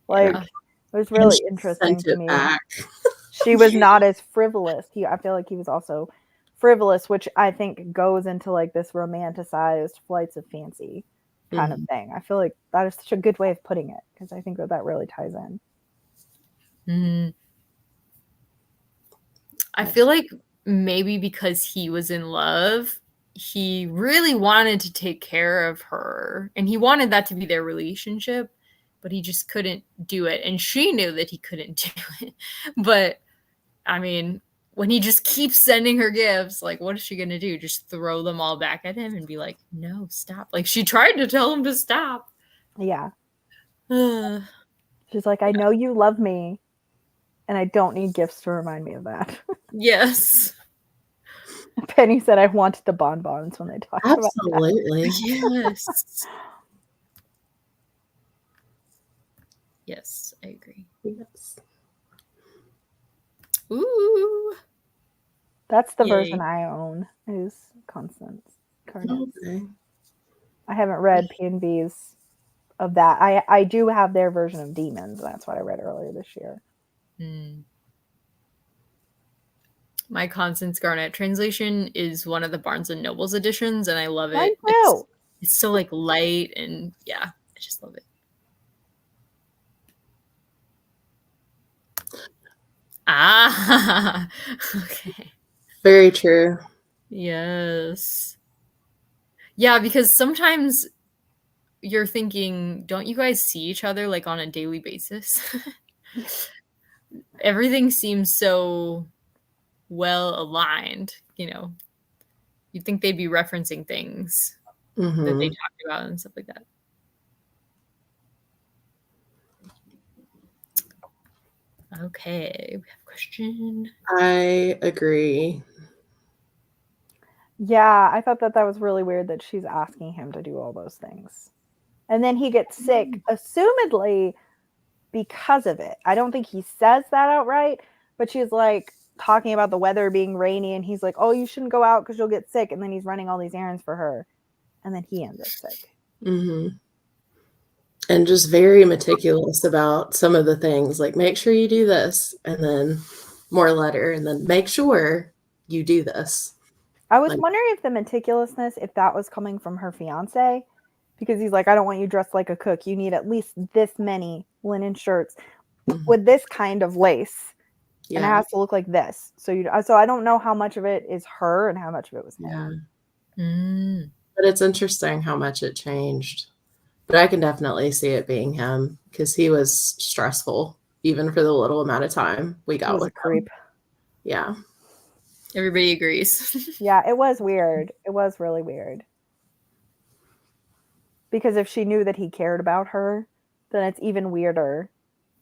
Like, it was really interesting to me. She was not as frivolous. I feel like he was also frivolous, which I think goes into like this romanticized Flights of Fancy kind of thing. I feel like that is such a good way of putting it because I think that really ties in. Mm-hmm. I feel like maybe because he was in love, he really wanted to take care of her and he wanted that to be their relationship, but he just couldn't do it. And she knew that he couldn't do it. But I mean, when he just keeps sending her gifts, like, what is she going to do? Just throw them all back at him and be like, no, stop. Like, she tried to tell him to stop. Yeah. She's like, I know you love me, and I don't need gifts to remind me of that. Yes. Penny said I wanted the bonbons when they talked about that. Absolutely. Yes. Yes, I agree. Yes. Ooh. That's the version I own, is Constance Garnett. Okay. I haven't read P&V's of that. I do have their version of Demons. That's what I read earlier this year. My Constance Garnett translation is one of the Barnes & Noble's editions, and I love it. Mine too. It's so like light, and yeah, I just love it. Okay. Very true. Yes. Yeah, because sometimes you're thinking, don't you guys see each other like on a daily basis? Everything seems so well aligned, you know. You'd think they'd be referencing things that they talked about and stuff like that. Okay, we have a question. I agree. Yeah, I thought that was really weird that she's asking him to do all those things. And then he gets sick, assumedly because of it. I don't think he says that outright, but she's like talking about the weather being rainy, and he's like, oh, you shouldn't go out because you'll get sick. And then he's running all these errands for her. And then he ends up sick. And just very meticulous about some of the things, like make sure you do this, and then more letter, and then make sure you do this. I was wondering if the meticulousness, if that was coming from her fiance, because he's like, I don't want you dressed like a cook. You need at least this many linen shirts with this kind of lace. Yeah. And it has to look like this. So I don't know how much of it is her and how much of it was him. But it's interesting how much it changed. But I can definitely see it being him because he was stressful, even for the little amount of time we He got was a with him. creep. Yeah. Everybody agrees. Yeah, it was weird. It was really weird. Because if she knew that he cared about her, then it's even weirder.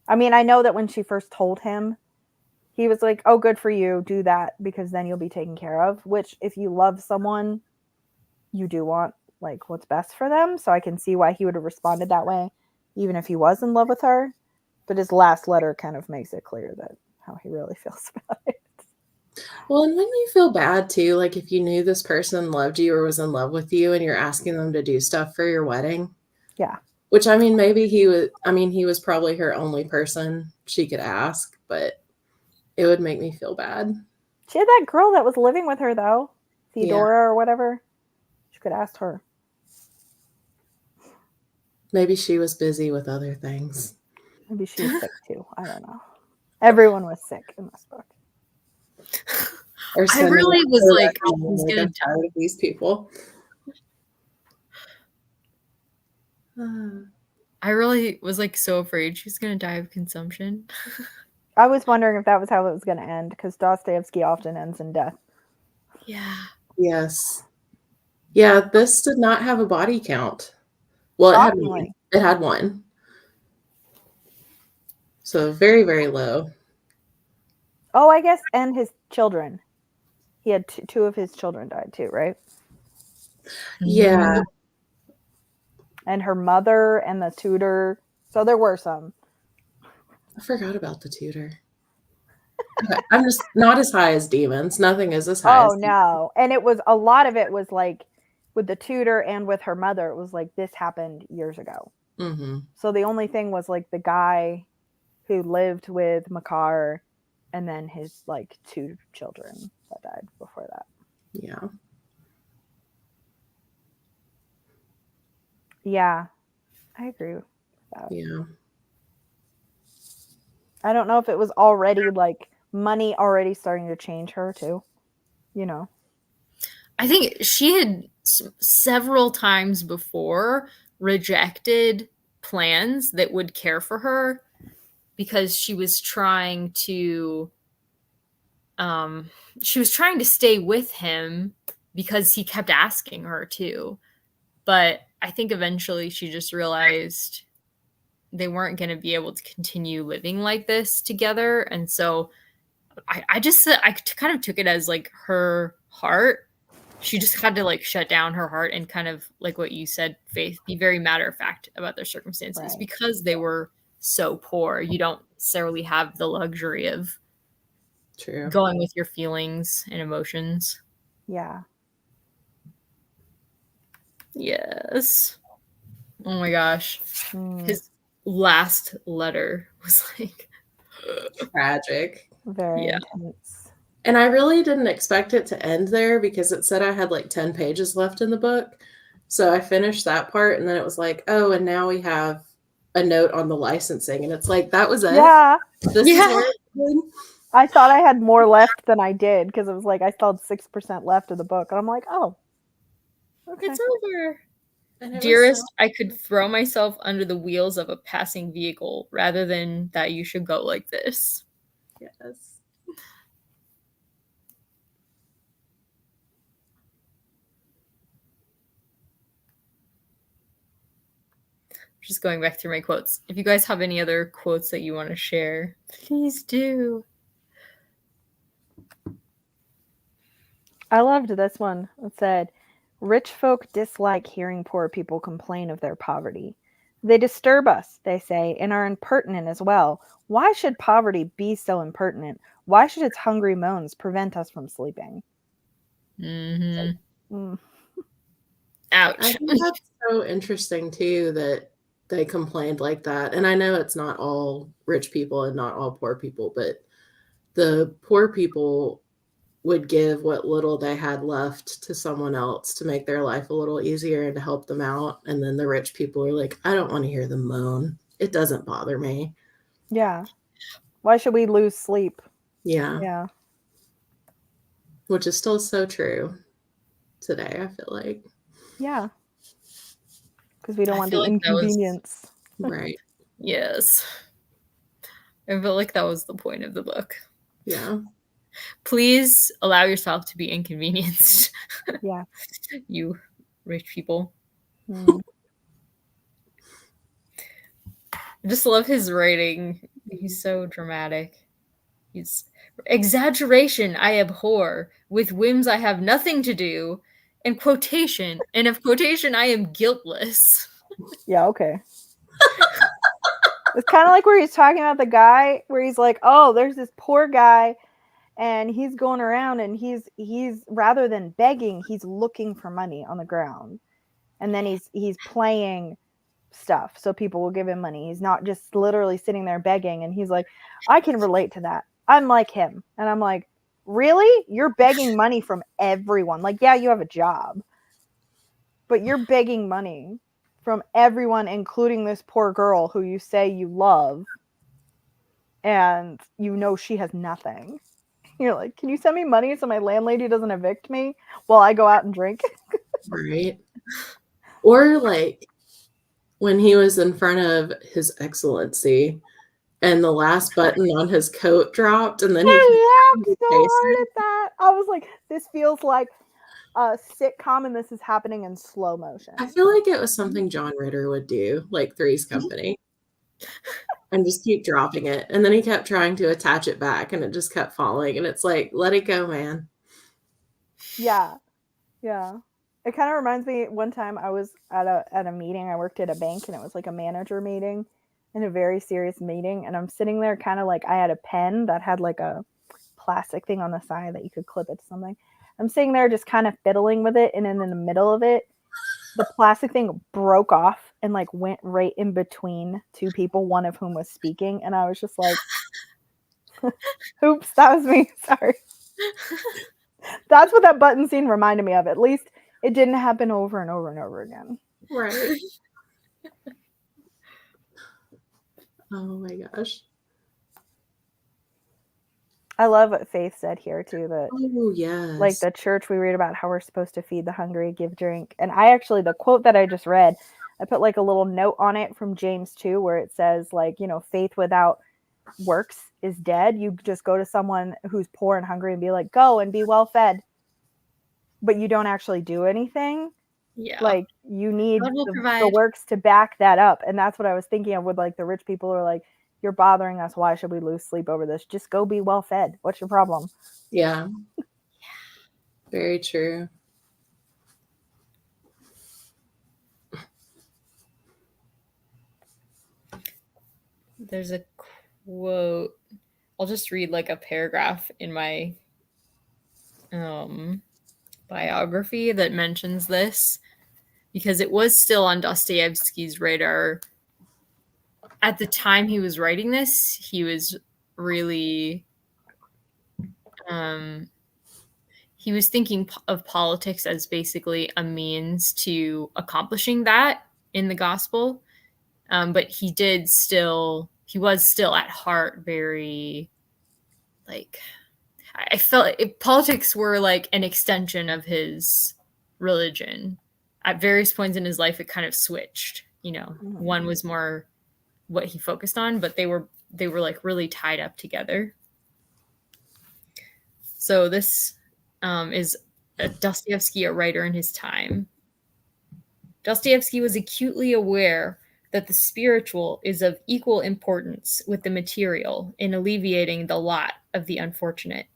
I mean, I know that when she first told him, he was like, oh, good for you, do that, because then you'll be taken care of. Which, if you love someone, you do want, like, what's best for them. So I can see why he would have responded that way, even if he was in love with her. But his last letter kind of makes it clear that how he really feels about it. Well, and when you feel bad too, like if you knew this person loved you or was in love with you and you're asking them to do stuff for your wedding. Yeah. Which, I mean, maybe he was probably her only person she could ask, but it would make me feel bad. She had that girl that was living with her, though. Theodora or whatever. She could ask her. Maybe she was busy with other things. Maybe she was sick too. I don't know. Everyone was sick in this book. Or I really was like, he's gonna die of these people. I really was like so afraid she's gonna die of consumption. I was wondering if that was how it was going to end, because Dostoevsky often ends in death. Yeah. Yes. Yeah, this did not have a body count. Well, Shockingly. it had one. So very, very low. Oh, I guess, and his children. He had two of his children died too, right? Yeah. And her mother and the tutor. So there were some. I forgot about the tutor. I'm just not as high as demons. Nothing is as high as demons. No. And it was, a lot of it was like, with the tutor and with her mother, it was like, this happened years ago. Mm-hmm. So the only thing was like the guy who lived with Makar and then his like two children that died before that. Yeah. Yeah, I agree with that. Yeah. I don't know if it was already like money already starting to change her too, you know. I think she had several times before rejected plans that would care for her because she was trying to stay with him because he kept asking her to. But I think eventually she just realized they weren't going to be able to continue living like this together. And so I kind of took it as like her heart. She just had to like shut down her heart and kind of like what you said, Faith, be very matter of fact about their circumstances. Right. Because they were so poor. You don't necessarily have the luxury of going with your feelings and emotions. Yeah. Yes. Oh my gosh. His last letter was like tragic. Very intense. And I really didn't expect it to end there because it said I had like 10 pages left in the book. So I finished that part and then it was like, oh, and now we have a note on the licensing. And it's like, that was it. Yeah. This is where I thought I had more left than I did because it was like I still had 6% left of the book. And I'm like, oh, okay. It's over. Dearest, I could throw myself under the wheels of a passing vehicle rather than that you should go like this. Yes. Just going back through my quotes. If you guys have any other quotes that you want to share, please do. I loved this one. It said, rich folk dislike hearing poor people complain of their poverty. They disturb us, they say, and are impertinent as well. Why should poverty be so impertinent? Why should its hungry moans prevent us from sleeping? Mm-hmm. Ouch. I think that's so interesting too that they complained like that. And I know it's not all rich people and not all poor people, but the poor people would give what little they had left to someone else to make their life a little easier and to help them out. And then the rich people are like, I don't want to hear them moan. It doesn't bother me. Yeah. Why should we lose sleep? Yeah. Yeah. Which is still so true today, I feel like. Yeah. because we don't I want feel the like that was- inconvenience. Right. Yes. I feel like that was the point of the book. Yeah. Please allow yourself to be inconvenienced. Yeah. You rich people. Mm. I just love his writing. He's so dramatic. He's exaggeration I abhor. With whims I have nothing to do. And quotation. And of quotation I am guiltless. Yeah, okay. It's kind of like where he's talking about the guy where he's like, oh, there's this poor guy and he's going around and he's rather than begging, he's looking for money on the ground. And then he's playing stuff so people will give him money. He's not just literally sitting there begging. And he's like, I can relate to that. I'm like him. And I'm like, really? You're begging money from everyone. Like, yeah, you have a job, but you're begging money from everyone, including this poor girl who you say you love, and you know she has nothing. You're like, can you send me money so my landlady doesn't evict me while I go out and drink? Right. Or like when he was in front of His Excellency and the last button on his coat dropped and then he I laughed so chasing. hard at that. I was like, this feels like a sitcom and this is happening in slow motion. I feel like it was something John Ritter would do, like Three's Company. And just keep dropping it. And then he kept trying to attach it back and it just kept falling. And it's like, let it go, man. Yeah. Yeah. It kind of reminds me, one time I was at a meeting. I worked at a bank and it was like a manager meeting and a very serious meeting. And I'm sitting there kind of like, I had a pen that had like a plastic thing on the side that you could clip it to something. I'm sitting there just kind of fiddling with it. And then in the middle of it, the plastic thing broke off and like went right in between two people, one of whom was speaking. And I was just like, oops, that was me. Sorry. That's what that button scene reminded me of. At least it didn't happen over and over and over again. Right. Oh my gosh. I love what Faith said here too, that Oh yes. like the church, we read about how we're supposed to feed the hungry, give drink. And I actually, the quote that I just read, I put like a little note on it from James 2 where it says like, you know, faith without works is dead. You just go to someone who's poor and hungry and be like, go and be well fed. But you don't actually do anything. Yeah. Like you need God will the provide. works to back that up. And that's what I was thinking of with like the rich people who are like, you're bothering us. Why should we lose sleep over this? Just go be well fed. What's your problem? Yeah. Very true. There's a quote. I'll just read like a paragraph in my biography that mentions this because it was still on Dostoevsky's radar. At the time he was writing this, he was really he was thinking of politics as basically a means to accomplishing that in the gospel. But he was still at heart very like, I felt politics were like an extension of his religion. At various points in his life, it kind of switched. You know, one was more what he focused on, but they were like really tied up together. So this is Dostoevsky, a writer in his time. Dostoevsky was acutely aware that the spiritual is of equal importance with the material in alleviating the lot of the unfortunate,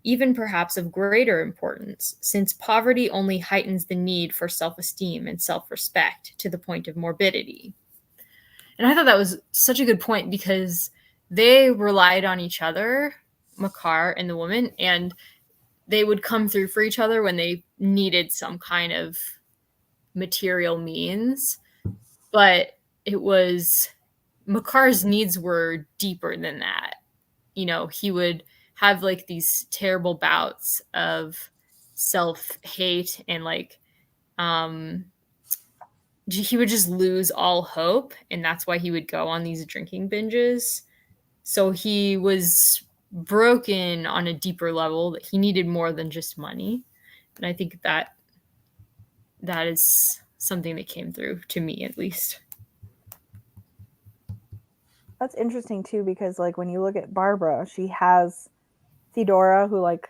even perhaps of greater importance, since poverty only heightens the need for self-esteem and self-respect to the point of morbidity. And I thought that was such a good point because they relied on each other, Makar and the woman, and they would come through for each other when they needed some kind of material means. But it was Makar's needs were deeper than that. You know, he would have like these terrible bouts of self-hate and like he would just lose all hope, and that's why he would go on these drinking binges. So he was broken on a deeper level, that he needed more than just money. And I think that is something that came through to me, at least. That's interesting too, because like when you look at Barbara, she has Theodora, who like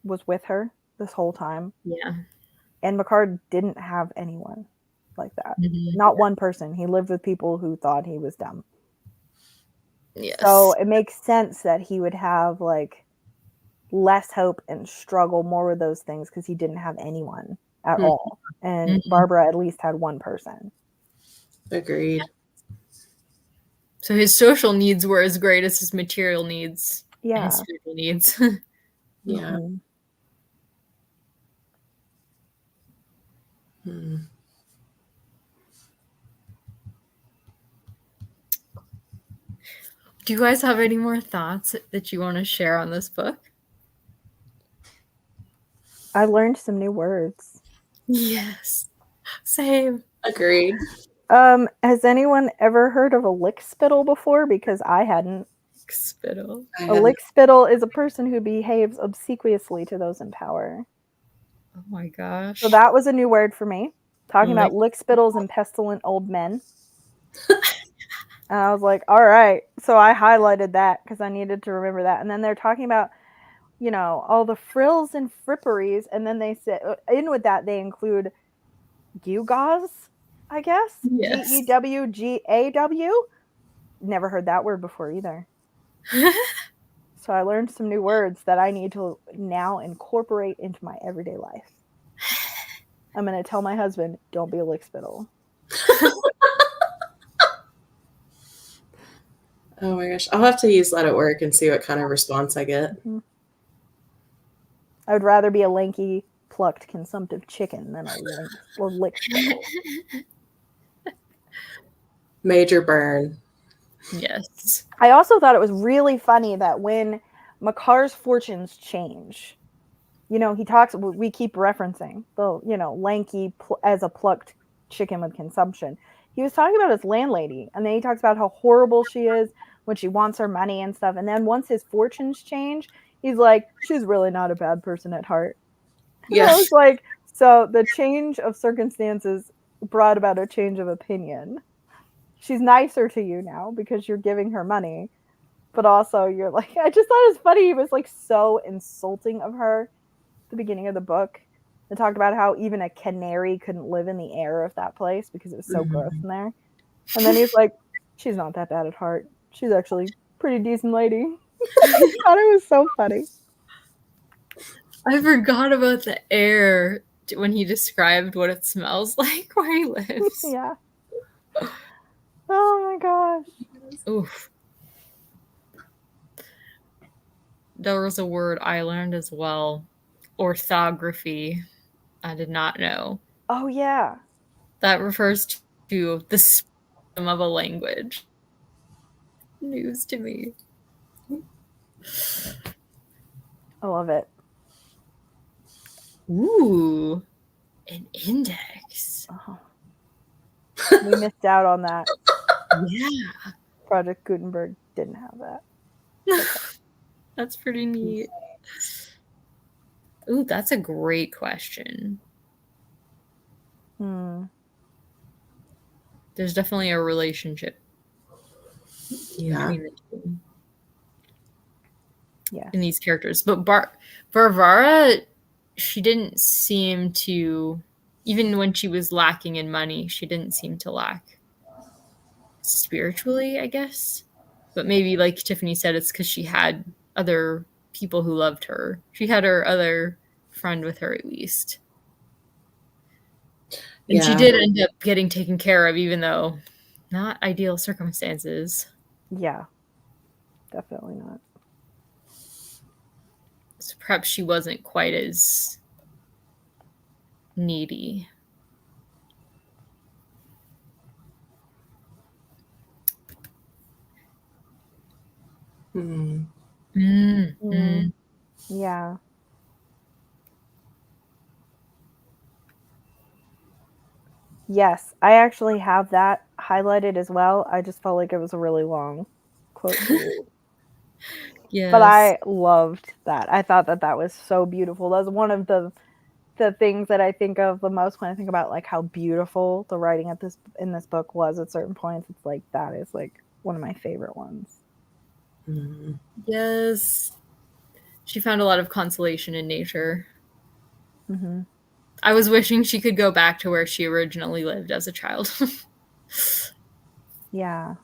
was with her this whole time, Yeah. and Makar didn't have anyone like that. Mhm. Not one person. He lived with people who thought he was dumb. Yes. So it makes sense that he would have like less hope and struggle more with those things because he didn't have anyone at all. And Barbara at least had one person. Agreed. So his social needs were as great as his material needs. Yeah. And his spiritual needs. Yeah. Mm-hmm. Do you guys have any more thoughts that you want to share on this book? I learned some new words. Yes. Same. Agreed. Has anyone ever heard of a lickspittle before? Because I hadn't. Spittle. A lickspittle is a person who behaves obsequiously to those in power. Oh my gosh. So that was a new word for me. Talking about lickspittles and pestilent old men. And I was like, all right. So I highlighted that because I needed to remember that. And then they're talking about, you know, all the frills and fripperies. And then they said, in with that, they include gewgaws, I guess. Yes. Gewgaw. Never heard that word before either. So I learned some new words that I need to now incorporate into my everyday life. I'm going to tell my husband, don't be a lickspittle. Oh my gosh. I'll have to use that at work and see what kind of response I get. Mm-hmm. I would rather be a lanky, plucked, consumptive chicken than a lickspittle. Major burn. Yes. I also thought it was really funny that when Makar's fortunes change, you know, he talks, we keep referencing the, you know, lanky as a plucked chicken with consumption. He was talking about his landlady, and then he talks about how horrible she is when she wants her money and stuff. And then once his fortunes change, he's like, she's really not a bad person at heart. Yeah. I was like, so the change of circumstances brought about a change of opinion. She's nicer to you now because you're giving her money, but also you're like, I just thought it was funny. He was like so insulting of her at the beginning of the book. They talked about how even a canary couldn't live in the air of that place because it was so gross in there. And then he's like, she's not that bad at heart. She's actually a pretty decent lady. I thought it was so funny. I forgot about the air when he described what it smells like where he lives. Yeah. Oh my gosh. Oof. There was a word I learned as well. Orthography. I did not know. Oh yeah. That refers to the system of a language. News to me. I love it. Ooh. An index. Oh. We missed out on that. Yeah. Project Gutenberg didn't have that. That's pretty neat. Ooh, that's a great question. There's definitely a relationship. Yeah. Yeah. In these characters. But Varvara, she didn't seem to, even when she was lacking in money, she didn't seem to lack spiritually, I guess. But maybe, like Tiffany said, it's because she had other people who loved her. She had her other friend with her, at least. And she did end up getting taken care of, even though not ideal circumstances. Yeah. Definitely not. So perhaps she wasn't quite as needy. Yeah. Yes, I actually have that highlighted as well. I just felt like it was a really long quote to read. Yes. But I loved that. I thought that was so beautiful. That was one of the the things that I think of the most when I think about like how beautiful the writing in this book was at certain points. It's like that is like one of my favorite ones. Mm-hmm. Yes. She found a lot of consolation in nature. Mm-hmm. I was wishing she could go back to where she originally lived as a child. Yeah.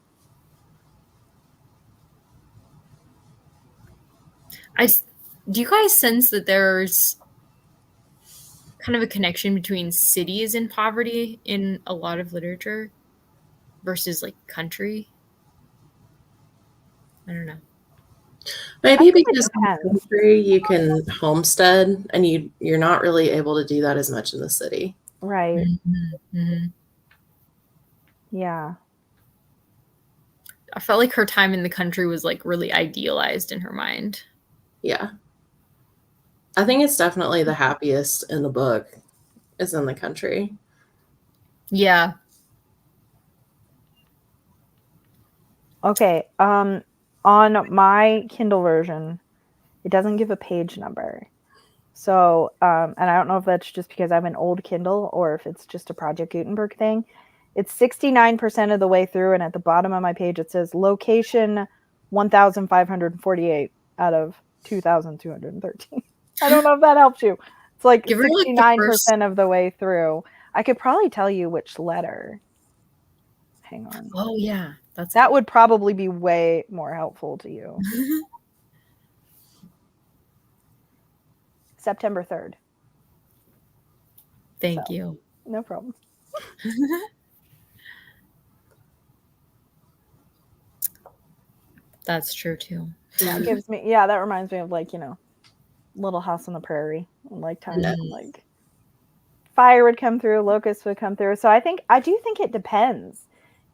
Do you guys sense that there's kind of a connection between cities and poverty in a lot of literature versus like country? I don't know. Maybe I think it because in the depends. country you can homestead and you're not really able to do that as much in the city. Right. Mm-hmm. Mm-hmm. Yeah. I felt like her time in the country was like really idealized in her mind. Yeah. I think it's definitely the happiest in the book is in the country. Yeah. Okay. On my Kindle version, it doesn't give a page number. So, and I don't know if that's just because I have an old Kindle or if it's just a Project Gutenberg thing. It's 69% of the way through, and at the bottom of my page it says location 1,548 out of 2,213. I don't know if that helps you. It's like Give her like the 69% of the way through. I could probably tell you which letter. Hang on. Oh yeah, That would probably be way more helpful to you. September 3rd. Thank you. No problem. That's true too. Yeah, it gives me. Yeah, that reminds me of like Little House on the Prairie, and like times when, like fire would come through, locusts would come through. So I do think it depends.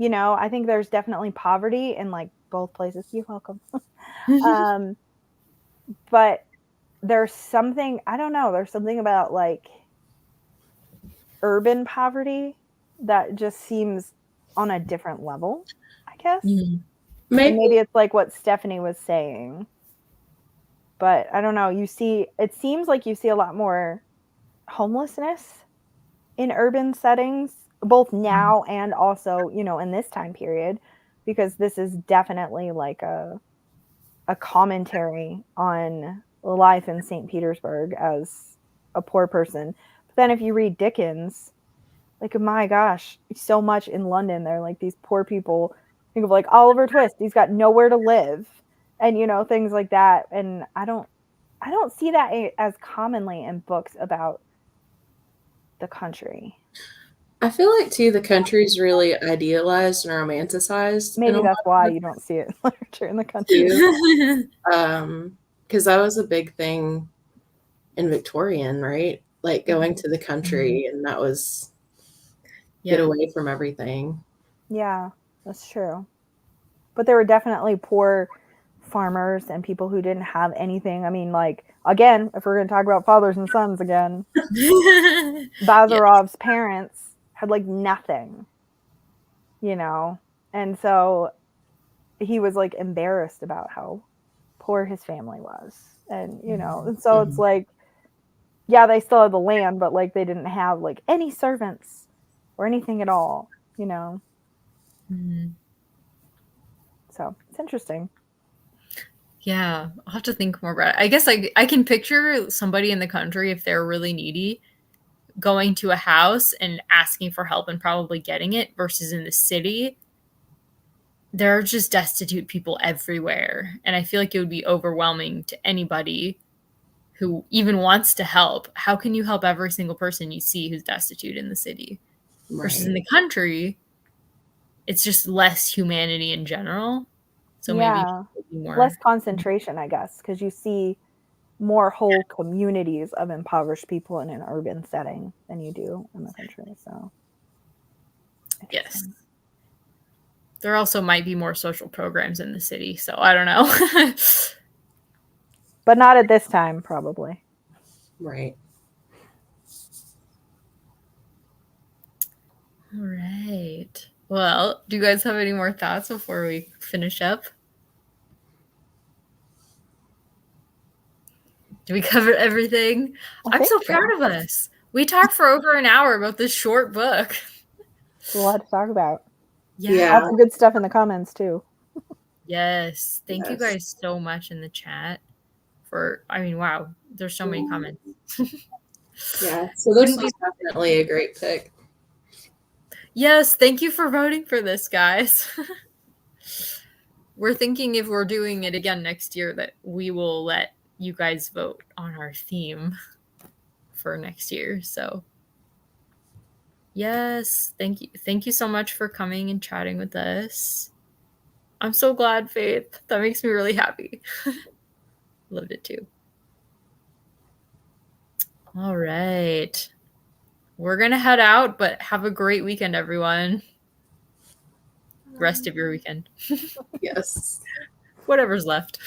I think there's definitely poverty in like both places. You're welcome. But there's something, I don't know. There's something about like urban poverty that just seems on a different level, I guess. Mm-hmm. Maybe it's like what Stephanie was saying. But I don't know. It seems like you see a lot more homelessness in urban settings, both now and also, in this time period, because this is definitely like a commentary on life in St. Petersburg as a poor person. But then if you read Dickens, like, my gosh, so much in London, they're like these poor people. Think of like Oliver Twist. He's got nowhere to live and, things like that. And I don't see that as commonly in books about the country. I feel like too the country's really idealized and romanticized. Maybe that's why you don't see it in literature in the country. Because that was a big thing in Victorian, right? Like going to the country, and that was get away from everything. Yeah, that's true. But there were definitely poor farmers and people who didn't have anything. I mean, like, again, if we're going to talk about fathers and sons again, Bazarov's parents had like nothing, and so he was like embarrassed about how poor his family was. And, and so it's like, yeah, they still had the land, but like they didn't have like any servants or anything at all, Mm-hmm. So it's interesting. Yeah, I'll have to think more about it. I guess I can picture somebody in the country, if they're really needy, going to a house and asking for help and probably getting it, versus in the city, there are just destitute people everywhere. And I feel like it would be overwhelming to anybody who even wants to help. How can you help every single person you see who's destitute in the city? Right. Versus in the country, it's just less humanity in general. So yeah, maybe more less concentration, I guess, because you see more whole communities of impoverished people in an urban setting than you do in the country. So yes, there also might be more social programs in the city, so I don't know. But not at this time, probably. Right. All right. Well, do you guys have any more thoughts before we finish up? Do we cover everything? I I'm so think proud of us. We talked for over an hour about this short book. There's a lot to talk about. Yeah. Lots of good stuff in the comments too. Yes. Thank you Yes. guys so much in the chat for, I mean, wow, there's so many comments. Yeah. So this Wouldn't was definitely a great pick. Yes, thank you for voting for this, guys. We're thinking if we're doing it again next year that we will let you guys vote on our theme for next year. So yes, thank you. Thank you so much for coming and chatting with us. I'm so glad, Faith. That makes me really happy. Loved it too. All right. We're going to head out, but have a great weekend, everyone. Rest of your weekend. Yes. Whatever's left.